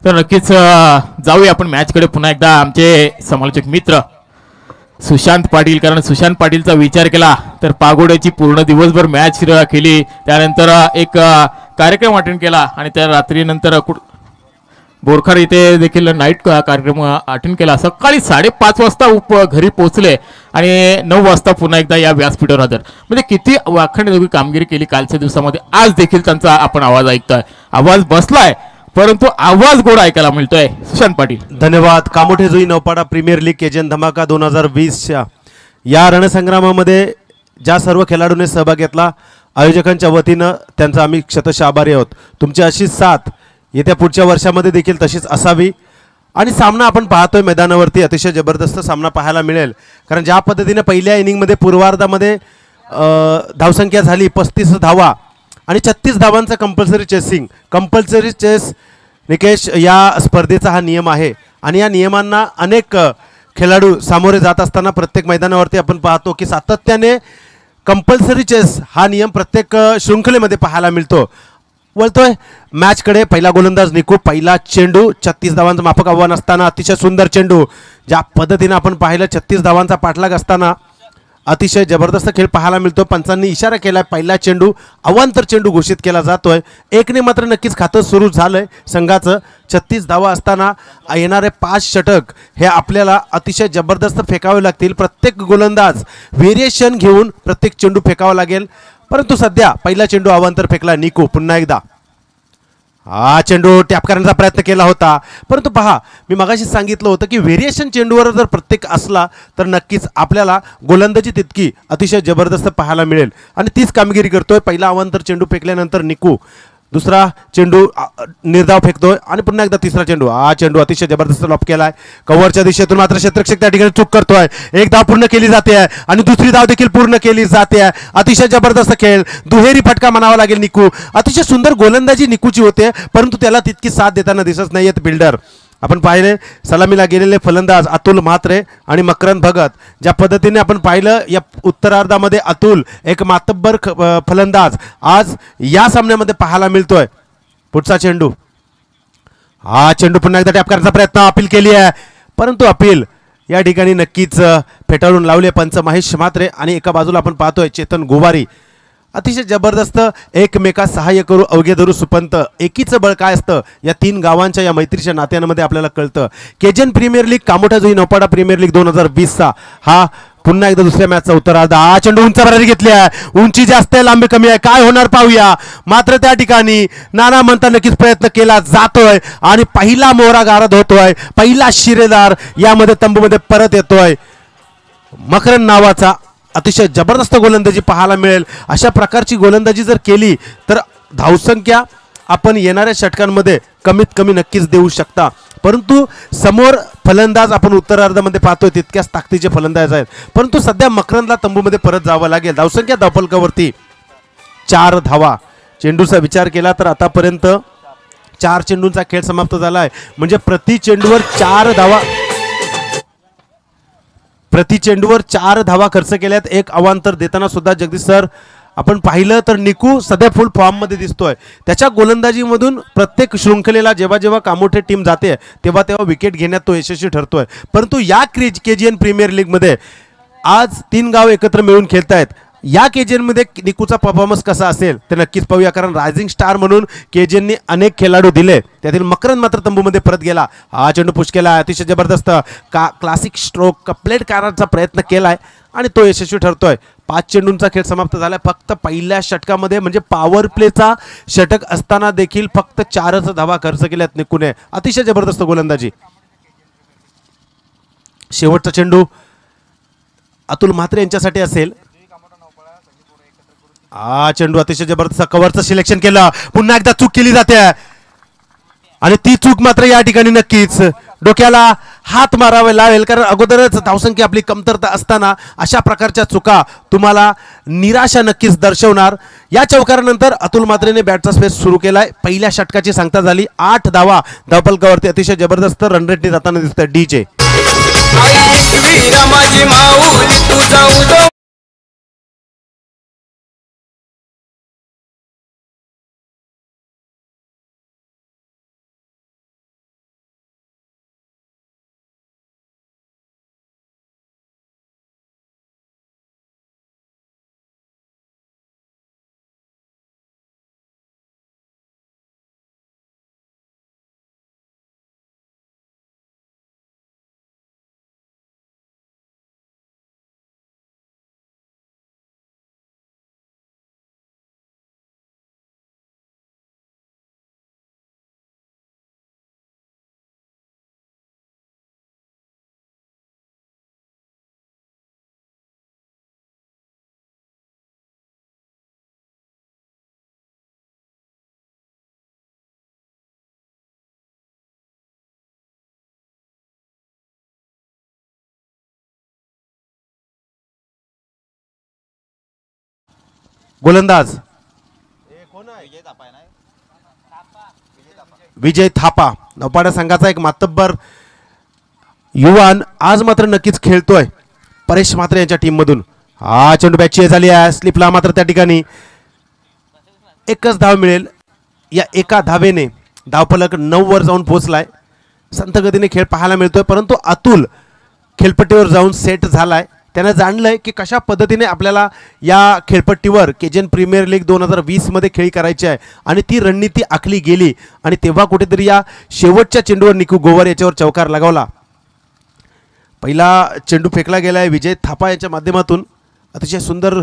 तर नक्कीच जाऊया आपण मॅचकडे पुन्हा एकदा. आमचे समालोचक मित्र सुशांत पाटील, कारण सुशांत पाटीलचा विचार केला तर पागोड्याची पूर्ण दिवसभर मॅच केली, त्यानंतर एक कार्यक्रम अटेंड केला आणि त्या रात्रीनंतर बोरखार इथे देखील नाईट कार्यक्रम अटेंड केला. सकाळी 5:30 वाजता घरी पोहोचले आणि 9 वाजता पुन्हा एकदा या व्यासपीठावर हजर. म्हणजे किती वाखाणण्याजोगी कामगिरी केली कालच्या दिवसामध्ये. आज देखील त्यांचा आपण आवाज ऐकतोय. आवाज बसलाय परंतु आवाज गोड ऐकायला मिळतोय. सुशांत पाटील, धन्यवाद. कामोठे जुई नौपाडा प्रीमियर लीग केजन धमाका 2020च्या या रणसंग्रामामध्ये ज्या सर्व खेळाडूंनी सहभाग घेतला, आयोजकांच्या वतीनं त्यांचा आम्ही शतशः आभारी आहोत. तुमची अशीच साथ येत्या पुढच्या वर्षामध्ये देखील तशीच असावी. आणि सामना आपण पाहतोय मैदानावरती अतिशय जबरदस्त सामना पाहायला मिळेल, कारण ज्या पद्धतीने पहिल्या इनिंगमध्ये पूर्वार्धामध्ये धावसंख्या झाली 35 धावा आणि 36 धावांचं कंपल्सरी चेस निकेश, या स्पर्धेचा हा नियम आहे. आणि या नियमांना अनेक खेळाडू सामोरे जात असताना प्रत्येक मैदानावरती आपण पाहतो की सातत्याने कंपल्सरी चेस हा नियम प्रत्येक शृंखलेमध्ये पाहायला मिळतो. वळतोय मॅचकडे. पहिला गोलंदाज निकू, पहिला चेंडू 36 धावांचं माफक आव्हान असताना अतिशय सुंदर चेंडू. ज्या पद्धतीने आपण पाहिलं 36 धावांचा पाठलाग असताना अतिशय जबरदस्त खेळ पाहायला मिळतो. पंचांनी इशारा केला, पहिला चेंडू अवांतर चेंडू घोषित केला जातोय. एकने मात्र नक्कीच खातं सुरू झालंय संघाचं. 36 धावा असताना येणारे 5 षटक हे आपल्याला अतिशय जबरदस्त फेकावे लागतील. प्रत्येक गोलंदाज व्हेरिएशन घेऊन प्रत्येक चेंडू फेकावा लागेल. परंतु सध्या पहिला चेंडू अवांतर फेकला निकू. पुन्हा एकदा हा चेंडू टॅप करण्याचा प्रयत्न केला होता, परंतु पहा मी मगाशी सांगितलं होतं की व्हेरिएशन चेंडूवर जर प्रत्येक असला तर नक्कीच आपल्याला गोलंदाजी तितकी अतिशय जबरदस्त पाहायला मिळेल. आणि तीच कामगिरी करतोय. पहिला अवांतर चेंडू फेकल्यानंतर निकू दुसरा चेंडू निर्धाव फेकतोय आणि पुन्हा एकदा तिसरा चेंडू. हा चेंडू अतिशय जबरदस्त लॉप केलाय कव्हरच्या दिशेतून, मात्र क्षेत्ररक्षक त्या ठिकाणी चूक करतोय. एक धाव पूर्ण केली जाते आहे आणि दुसरी धाव देखील पूर्ण केली जाते आहे. अतिशय जबरदस्त खेळ, दुहेरी फटका म्हणावा लागेल निकू. अतिशय सुंदर गोलंदाजी निकूची होते, परंतु त्याला तितकी साथ देताना दिसत नाहीयेत बिल्डर. आपण पाहिले सलामीला गेलेले फलंदाज अतुल म्हात्रे आणि मकरंद भगत, ज्या पद्धतीने आपण पाहिलं या उत्तरार्धामध्ये अतुल एक मातब्बर फलंदाज आज या सामन्यामध्ये पाहायला मिळतोय. पुढचा चेंडू, हा चेंडू पुन्हा एकदा टॅप करण्याचा प्रयत्न, अपील केली आहे परंतु अपील या ठिकाणी नक्कीच फेटाळून लावले पंच महेश म्हात्रे. आणि एका बाजूला आपण पाहतोय चेतन गोवारी. अतिशय जबरदस्त एकमेका सहाय्य करू अवघे धरू सुपंत, एकीचं बळ काय असतं या तीन गावांच्या या मैत्रीच्या नात्यांमध्ये आपल्याला कळतं. Kejan premier league, Kamothe Jui Naupada premier league 2020चा हा पुन्हा एकदा दुसऱ्या मॅचचा उत्तरार्ध. हा चेंडू उंच भरारी घेतली आहे, उंची जास्त आहे लांबी कमी आहे, काय होणार पाहूया. मात्र त्या ठिकाणी नाना म्हणता नक्कीच प्रयत्न केला जातोय आणि पहिला मोहरा गारद होतोय, पहिला शिरेदार यामध्ये तंबूमध्ये परत येतोय. मकरंद नावाचा अतिशय जबरदस्त गोलंदाजी पाहायला मिळेल. अशा प्रकारची गोलंदाजी जर केली तर धावसंख्या आपण येणाऱ्या षटकांमध्ये कमीत कमी नक्कीच देऊ शकता. परंतु समोर फलंदाज आपण उत्तरार्धामध्ये पाहतोय तितक्याच ताकदीचे फलंदाज आहेत, परंतु सध्या मकरंदला तंबूमध्ये परत जावं लागेल. धावसंख्या धावफलकावरती 4 धावा. चेंडूचा विचार केला तर आतापर्यंत 4 चेंडूंचा खेळ समाप्त झाला आहे, म्हणजे प्रति चेंडूवर 4 धावा, प्रति चेंडूवर 4 धावा खर्च केल्यात. एक अवांतर देताना सुद्धा जगदीश सर आपण पाहिलं तर निकू सध्या फुल फॉर्ममध्ये दिसतोय. त्याच्या गोलंदाजीमधून प्रत्येक शृंखलेला जेव्हा जेव्हा कामोठे टीम जाते तेव्हा तेव्हा विकेट घेण्यात तो यशस्वी ठरतोय. परंतु या केजीएन प्रीमियर लीगमध्ये आज 3 गाव एकत्र मिळून खेळतायत. या केजीएनमध्ये निकूचा परफॉर्मन्स कसा असेल ते नक्कीच पाहूया, कारण रायझिंग स्टार म्हणून केजीएनने अनेक खेळाडू दिले, त्यातील मकरंद मात्र तंबूमध्ये परत गेला. हा चेंडू पुश केला, अतिशय जबरदस्त क्लासिक स्ट्रोक प्लेट करायचा प्रयत्न केलाय आणि तो यशस्वी ठरतोय. 5 चेंडूंचा खेळ समाप्त झालाय. फक्त पहिल्या षटकामध्ये म्हणजे पॉवर प्लेचा षटक असताना देखील फक्त 4च धावा खर्च केल्यात निकूने. अतिशय जबरदस्त गोलंदाजी. शेवटचा चेंडू अतुल म्हात्रे यांच्यासाठी असेल. हा चेंडू अतिशय जबरदस्त कव्हरचं सिलेक्शन केलं, पुन्हा एकदा चूक केली जाते आणि ती चूक मात्र या ठिकाणी नक्कीच डोक्याला हात मारावे लागेल, कारण अगोदरच धावसंख्या आपली कमतरता असताना अशा प्रकारच्या चुका तुम्हाला निराशा नक्कीच दर्शवणार. या चौकारानंतर अतुल म्हात्रेने बॅटचा स्पेस सुरू केलाय. पहिल्या षटकाची सांगता झाली 8 धावा धावफलकावरती. अतिशय जबरदस्त रन रेटने जाताना दिसतंय डीजे. गोलंदाज विजय थापा, नौपाडा संघाचा एक मातब्बर युवान आज मात्र नक्कीच खेळतोय परेश म्हात्रे यांच्या टीम मधून. हा चेंडू बॅटची झाली आहे, स्लिपला मात्र त्या ठिकाणी एकच धाव मिळेल. या एका धावेने धावफलक 9 वर जाऊन पोहोचलाय. संत गतीने खेळ पाहायला मिळतोय, परंतु अतुल खेळपट्टीवर जाऊन सेट झालाय. त्याने जाणलंय की कशा पद्धतीने आपल्याला या खेळपट्टीवर केजीएन प्रीमियर लीग 2020 मध्ये खेळी करायची आहे आणि ती रणनीती आखली गेली. आणि तेव्हा कुठेतरी या शेवटच्या चेंडूवर निकू गोवर याच्यावर चौकार लगावला. पहिला चेंडू फेकला गेलाय विजय थापा यांच्या माध्यमातून. अतिशय सुंदर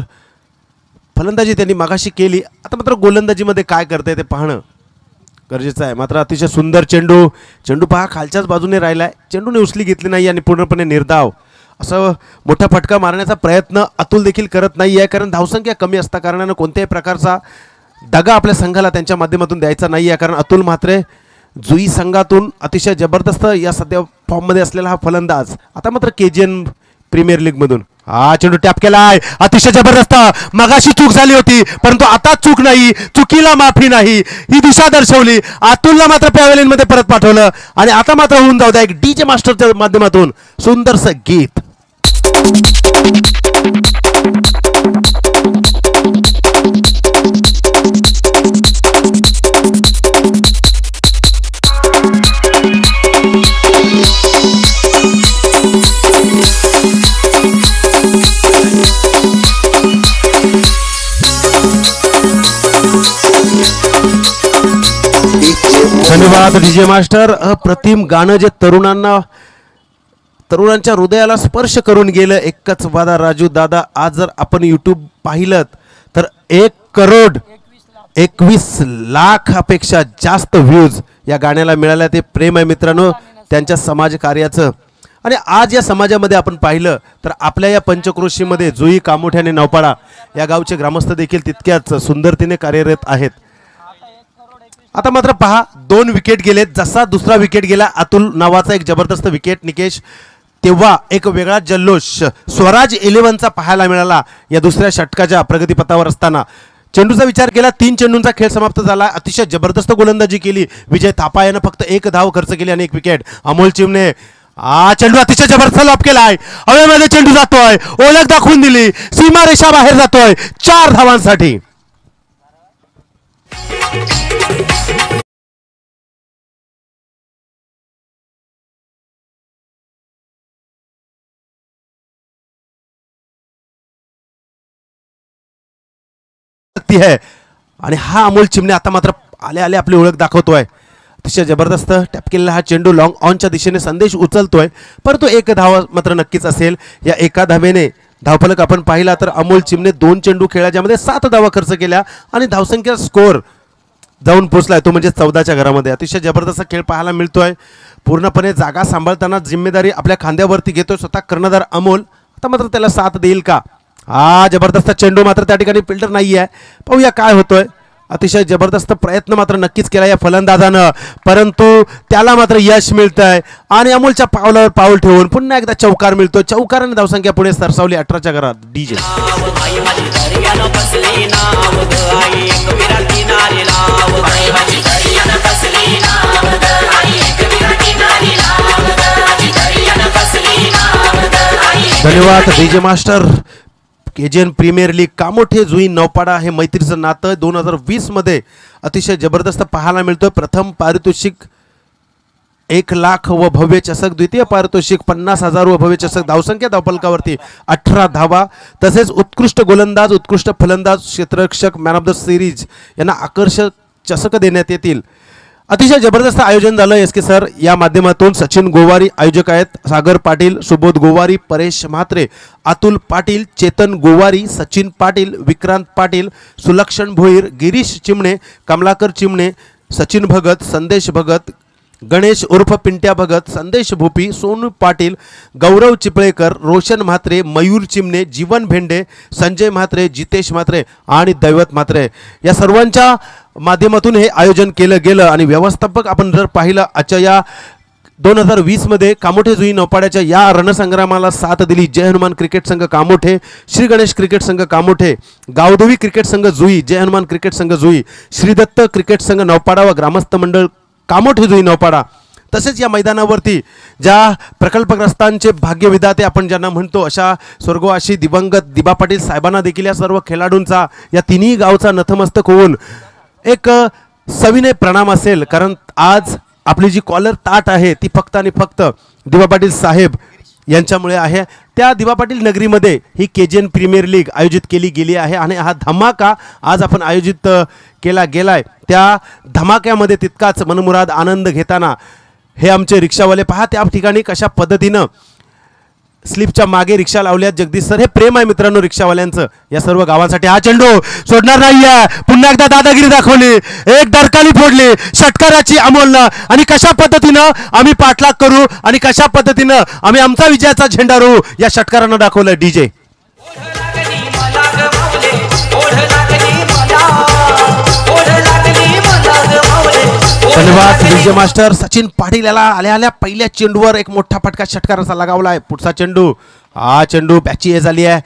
फलंदाजी त्यांनी मागाशी केली. आता मात्र गोलंदाजीमध्ये काय करते ते पाहणं गरजेचं आहे. मात्र अतिशय सुंदर चेंडू पहा खालच्याच बाजूने राहिलाय, चेंडूने उचली घेतली नाही आणि पूर्णपणे निर्धाव. असं मोठा फटका मारण्याचा प्रयत्न अतुल देखील करत नाही आहे, कारण धावसंख्या कमी असता कारणानं कोणत्याही प्रकारचा दगा आपल्या संघाला त्यांच्या माध्यमातून द्यायचा नाही आहे, कारण अतुल म्हात्रे जुई संघातून अतिशय जबरदस्त या सध्या फॉर्ममध्ये असलेला हा फलंदाज आता मात्र KGN प्रीमियर लीगमधून हा चेंडू टॅप केलाय, अतिशय जबरदस्त. मगाशी चूक झाली होती परंतु आता चूक नाही, चुकीला माफी नाही ही दिशा दर्शवली. अतुलला मात्र पॅव्हेलियन मध्ये परत पाठवलं आणि आता मात्र होऊन जाऊ द्या एक DJ मास्टरच्या माध्यमातून सुंदरसं गीत. धन्यवाद DJ मास्टर. अप्रतिम गाणं जे तरुणांच्या हृदयाला स्पर्श करून गेलं. एकच वादा राजू दादा, आज जर आपण YouTube पाहिलं तर 1,21,00,000 जास्त व्ह्यूज या गाण्याला मिळाल्या. ते प्रेम आहे मित्रांनो त्यांच्या समाज कार्याचं. आणि आज या समाजामध्ये आपण पाहिलं तर आपल्या या पंचक्रोशीमध्ये जुई, कामोठे आणि नौपाडा या गावचे ग्रामस्थ देखील तितक्याच सुंदरतेने कार्यरत आहेत. आता मात्र पहा 2 विकेट गेलेत. जसा दुसरा विकेट गेला अतुल नावाचा एक जबरदस्त विकेट निकेश, तेव्हा एक वेगळा जल्लोष स्वराज 11चा पाहायला मिळाला या दुसऱ्या षटकाच्या प्रगतीपथावर असताना. चेंडूचा विचार केला, 3 चेंडूंचा खेळ समाप्त झाला. अतिशय जबरदस्त गोलंदाजी केली विजय थापा यानं, फक्त 1 धाव खर्च केली आणि 1 विकेट. अमोल चिमणे चेंडू अतिशय जबरदस्त लॉप केलाय, हवेमध्ये चेंडू जातोय, ओळख दाखवून दिली, सीमारेषा बाहेर जातोय 4 धावांसाठी. है आणि हा अमोल चिमणे आता मात्र आले आले आपली ओळख दाखवतोय. अतिशय जबरदस्त टॅप केलेला हा चेंडू लॉंग ऑनच्या दिशेने संदेश उचलतोय, परंतु 1 धाव मात्र नक्कीच असेल. या एका धावेने धावफलक आपण पाहिला तर अमोल चिमणे 2 चेंडू खेळला, ज्यामध्ये 7 धावा खर्च केल्या आणि धावसंख्या स्कोर जाऊन पोहोचलाय तो म्हणजे 14च्या घरामध्ये. अतिशय जबरदस्त खेळ पाहायला मिळतोय. पूर्णपणे जागा सांभाळताना जिम्मेदारी आपल्या खांद्यावरती घेतोय स्वतः कर्णधार अमोल. आता मात्र त्याला साथ देईल का? जबरदस्त चेंडू मात्र त्या ठिकाणी फिल्टर नाही आहे. पाहूया काय होतोय. अतिशय जबरदस्त प्रयत्न मात्र नक्कीच केला या फलंदाजानं, परंतु त्याला मात्र यश मिळतंय आणि अमोलच्या पावलावर पाऊल ठेवून पुन्हा एकदा चौकार मिळतोय. चौकाराने धावसंख्या पुढे सरसावली 18च्या घरात. DJ धन्यवाद DJ master. KGN premier league Kamothe Jui Naupada हे मैत्रीचं नातं 2020 मध्ये अतिशय जबरदस्त पाहायला मिळतोय. प्रथम पारितोषिक 1,00,000 व भव्य चषक, द्वितीय पारितोषिक 50,000 व भव्य चषक, धावसंख्या धावफलकावरती 18 धावा, तसेच उत्कृष्ट गोलंदाज, उत्कृष्ट फलंदाज, क्षेत्ररक्षक, मॅन ऑफ द सिरीज यांना आकर्षक चषक देण्यात येतील. अतिशय जबरदस्त आयोजन झालं SK सर या माध्यमातून. सचिन गोवारी आयोजक आहेत, सागर पाटील, सुबोध गोवारी, परेश म्हात्रे, अतुल पाटील, चेतन गोवारी, सचिन पाटील, विक्रांत पाटील, सुलक्षण भोईर, गिरीश चिमणे, कमलाकर चिमणे, सचिन भगत, संदेश भगत, गणेश उर्फ पिंट्या भगत, संदेश भोपी, सोनू पाटील, गौरव चिपळेकर, रोशन म्हात्रे, मयूर चिमणे, जीवन भेंडे, संजय म्हात्रे, जितेश म्हात्रे आणि दैवत म्हात्रे या सर्वांच्या माध्यमातून हे आयोजन केलं गेलं. आणि व्यवस्थापक आपण जर पाहिलं आजच्या या 2020 मध्ये कामोठे जुई नौपाड्याच्या या रणसंग्रामाला साथ दिली जय हनुमान क्रिकेट संघ कामोठे, श्री गणेश क्रिकेट संघ कामोठे, गावदेवी क्रिकेट संघ जुई, जय हनुमान क्रिकेट संघ जुई, श्रीदत्त क्रिकेट संघ नौपाडा व ग्रामस्थ मंडळ कामोठे जुई नौपाडा. तसेच या मैदानावरती ज्या प्रकल्पग्रस्तांचे भाग्यविधाते आपण ज्यांना म्हणतो अशा स्वर्गवासी दिवंगत दिबा पाटील साहेबांना देखील या सर्व खेळाडूंचा या तिन्ही गावचा नतमस्तक होऊन एक सविनय प्रणाम असेल. कारण आज आपली जी कॉलर ताट आहे ती फक्त आणि फक्त दिबा पाटील साहेब यांच्यामुळे आहे. त्या दिबा पाटील नगरीमध्ये ही KGN प्रीमियर लीग आयोजित केली गेली आहे आणि हा धमाका आज आपण आयोजित केला गेलाय. त्या धमाक्यामध्ये तितकाच मनमुराद आनंद घेताना हे आमचे रिक्षावाले पहा त्या ठिकाणी कशा पद्धतीनं स्लिपच्या मागे रिक्षा लावल्यात. जगदीश सर हे प्रेम आहे मित्रांनो रिक्षावाल्यांचं या सर्व गावांसाठी. हा चेंडू सोडणार नाहीये, पुन्हा एकदा दादागिरी दाखवली, एक डरकाली फोडली षटकाराची अमोलनं आणि कशा पद्धतीनं आम्ही पाठलाग करू आणि कशा पद्धतीनं आम्ही आमचा विजयाचा झेंडा रोवू या षटकारानं दाखवलं. DJ धन्यवाद विजय मास्टर. सचिन पाटील याला आल्या आल्या पहिल्या चेंडूवर एक मोठा फटका षटकार असा लगावलाय. पुढचा चेंडू, हा चेंडू बॅची हे झाली आहे.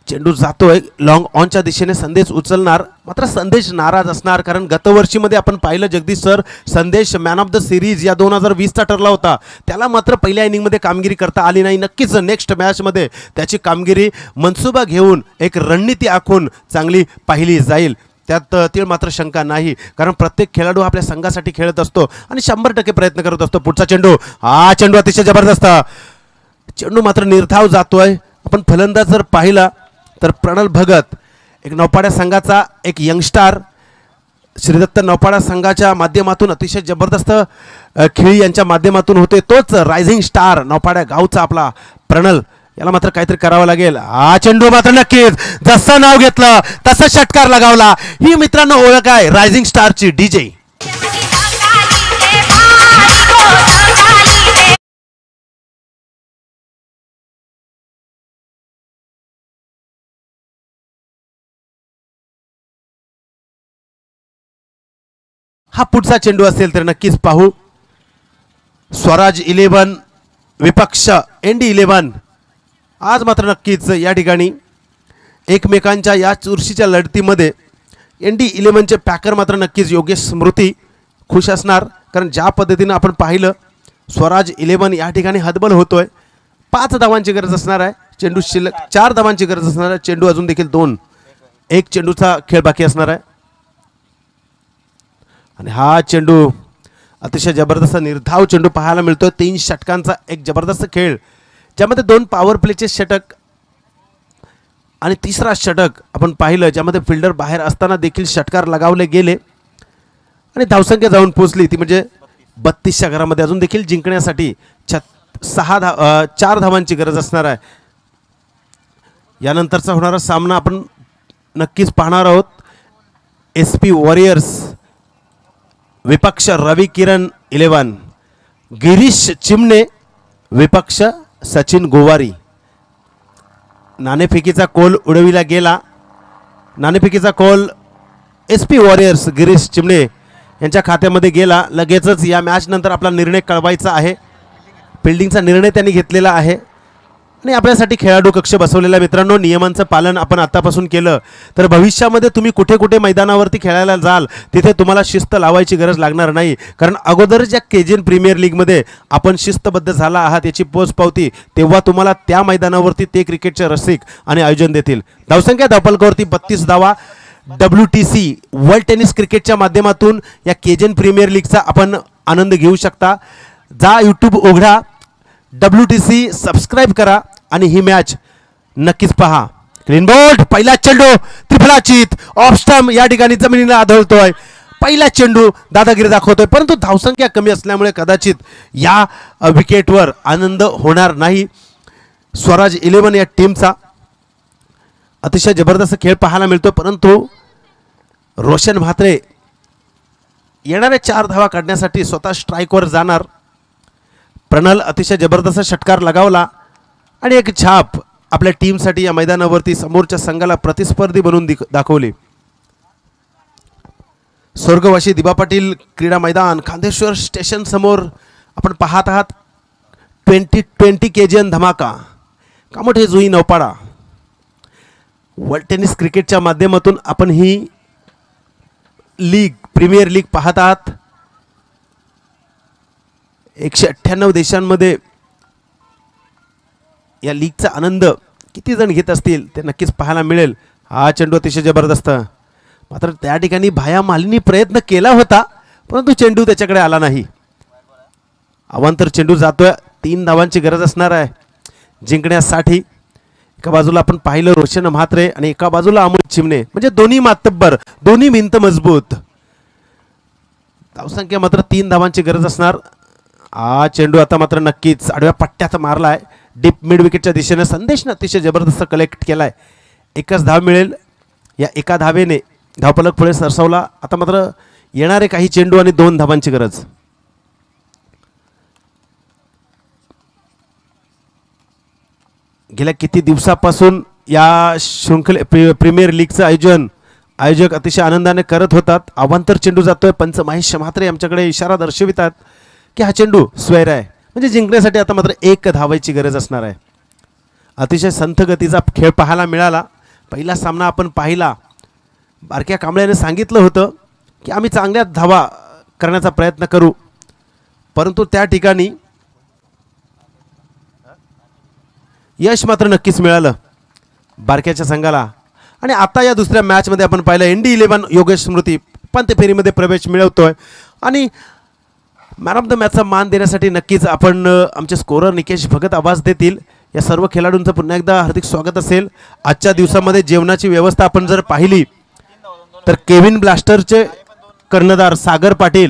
चेंडू जातोय लॉंग ऑनच्या दिशेने. संदेश उचलणार, मात्र संदेश नाराज असणार, कारण गतवर्षीमध्ये आपण पाहिलं जगदीश सर, संदेश मॅन ऑफ द सिरीज या 2020चा ठरला होता. त्याला मात्र पहिल्या इनिंगमध्ये कामगिरी करता आली नाही. नक्कीच नेक्स्ट मॅचमध्ये त्याची कामगिरी मनसुबा घेऊन एक रणनीती आखून चांगली पाहिली जाईल, त्यात तीळ मात्र शंका नाही, कारण प्रत्येक खेळाडू आपल्या संघासाठी खेळत असतो आणि 100% प्रयत्न करत असतो. पुढचा चेंडू, हा चेंडू अतिशय जबरदस्त. चेंडू मात्र निर्धाव जातोय. आपण फलंदाज जर पाहिला तर प्रणल भगत, एक नौपाड्या संघाचा एक यंगस्टार, श्रीदत्त नौपाडा संघाच्या माध्यमातून अतिशय जबरदस्त खेळी यांच्या माध्यमातून होते. तोच रायझिंग स्टार नौपाड्या गावचा आपला प्रणल, याला मात्र काहीतरी करावं लागेल. हा चेंडू मात्र नक्कीच जसं नाव घेतलं तसं षटकार लगावला. ही मित्रांनो ओळख आहे रायझिंग स्टारची. डीजे हा पुढचा चेंडू असेल तर नक्कीच पाहू. स्वराज 11 विपक्ष एनडी 11. आज मात्र नक्कीच या ठिकाणी एकमेकांच्या या चुरशीच्या लढतीमध्ये एनडी 11चे पॅकर मात्र नक्कीच योगेश स्मृती खुश असणार, कारण ज्या पद्धतीनं आपण पाहिलं स्वराज 11 या ठिकाणी हतबल होतोय. 5 धावांची गरज असणार आहे. चेंडू शिल्लक 4 धावांची गरज असणार आहे. चेंडू अजून देखील 2, एक चेंडूचा खेळ बाकी असणार आहे. आणि हा चेंडू अतिशय जबरदस्त निर्धाव चेंडू पाहायला मिळतोय. 3 षटकांचा एक जबरदस्त खेळ, ज्यामध्ये 2 पॉवर प्लेचे षटक आणि तिसरा षटक आपण पाहिलं, ज्यामध्ये फिल्डर बाहेर असताना देखील षटकार लगावले गेले आणि धावसंख्या जाऊन पोचली ती म्हणजे 32च्या घरामध्ये. अजून देखील जिंकण्यासाठी 4 धावांची गरज असणार आहे. यानंतरचा होणारा सामना आपण नक्कीच पाहणार आहोत. SP वॉरियर्स विपक्ष रवी किरण 11, गिरीश चिमणे विपक्ष सचिन गोवारी. नाणेफेकीचा कोल उडविला गेला. नाणेफेकीचा कोल SP वॉरियर्स गिरीश चिमणे यांच्या खात्यामध्ये गेला. लगेचच या मॅच नंतर आपला निर्णय कळवायचा आहे. फिल्डिंगचा निर्णय त्यांनी घेतलेला आहे आणि आपल्यासाठी खेळाडू कक्ष बसवलेला. मित्रांनो, नियमांचं पालन आपण आतापासून केलं तर भविष्यामध्ये तुम्ही कुठे कुठे मैदानावरती खेळायला जाल तिथे तुम्हाला शिस्त लावायची गरज लागणार नाही, कारण अगोदर ज्या केजन प्रीमियर लीगमध्ये आपण शिस्तबद्ध झाला आहात याची पोचपावती तेव्हा तुम्हाला त्या मैदानावरती ते क्रिकेटचे रसिक आणि आयोजन देतील. धावसंख्या धावफलकावरती 32 धावा. WTC वर्ल्ड टेनिस क्रिकेटच्या माध्यमातून या केजन प्रीमियर लीगचा आपण आनंद घेऊ शकता. जा यूट्यूब उघडा, WTC सबस्क्राईब करा आणि ही मॅच नक्कीच पहा. क्लीन बोल्ड, पहिला चेंडू त्रिफलाचीत ऑफ स्टंप या ठिकाणी जमिनीला आदळतोय. पहिला चेंडू दादागिरी दाखवतोय, परंतु धावसंख्या कमी असल्यामुळे कदाचित या विकेटवर आनंद होणार नाही. स्वराज 11 या टीमचा अतिशय जबरदस्त खेळ पाहायला मिळतो, परंतु रोशन म्हात्रे येणाऱ्या 4 धावा काढण्यासाठी स्वतः स्ट्राईकवर जाणार. प्रणल अतिशय जबरदस्त षटकार लगावला आणि एक छाप आपल्या टीमसाठी या मैदानावरती समोरच्या संघाला प्रतिस्पर्धी बनवून दाखवली. स्वर्गवासी दिबा पाटील क्रीडा मैदान खांदेश्वर स्टेशन समोर आपण पाहत आहात 2020 केजन धमाका. कामोठे जुई नौपाडा वर्ल्ड टेनिस क्रिकेटच्या माध्यमातून आपण ही लीग प्रीमियर लीग पाहत आहात. 198 देशांमध्ये या लीगचा आनंद किती जण घेत असतील ते नक्कीच पाहायला मिळेल. हा चेंडू अतिशय जबरदस्त, मात्र त्या ठिकाणी भाया मालिनी प्रयत्न केला होता परंतु चेंडू त्याच्याकडे आला नाही. अवांतर चेंडू जातोय. 3 धावांची गरज असणार आहे जिंकण्यासाठी. एका बाजूला आपण पाहिलं रोशन म्हात्रे आणि एका बाजूला अमोल चिमणे, म्हणजे दोन्ही मातब्बर, दोन्ही भिंत मजबूत. धावसंख्या मात्र 3 धावांची गरज असणार. हा चेंडू आता मात्र नक्कीच आडव्या पट्ट्यात मारलाय डीप मिड विकेटच्या दिशेने. संदेशने अतिशय जबरदस्त कलेक्ट केलाय. एकच धाव मिळेल. या एका धावेने धावफलक पुढे सरसावला. आता मात्र येणारे काही चेंडू आणि 2 धावांची गरज. गेल्या किती दिवसापासून या शृंखले प्रीमियर लीगचं आयोजन आयोजक अतिशय आनंदाने करत होतात. अवांतर चेंडू जातोय. पंच महेश म्हात्रे आमच्याकडे इशारा दर्शवितात की हा चेंडू स्वेर आहे, म्हणजे जिंकण्यासाठी आता मात्र 1 धावायची गरज असणार आहे. अतिशय संथ गतीचा खेळ पाहायला मिळाला. पहिला सामना आपण पाहिला, बारक्या कांबळ्याने सांगितलं होतं की आम्ही चांगल्या धावा करण्याचा प्रयत्न करू, परंतु त्या ठिकाणी यश मात्र नक्कीच मिळालं बारक्याच्या संघाला. आणि आता या दुसऱ्या मॅचमध्ये आपण पाहिलं ND11 योगेश स्मृती उपांत्य फेरीमध्ये प्रवेश मिळवतोय. आणि मॅन ऑफ द मॅचचा मान देण्यासाठी नक्कीच आपण आमचे स्कोरर निकेश भगत आवाज देतील. या सर्व खेळाडूंचं पुन्हा एकदा हार्दिक स्वागत असेल. आजच्या दिवसामध्ये जेवणाची व्यवस्था आपण जर पाहिली तर केविन ब्लास्टरचे कर्णधार सागर पाटील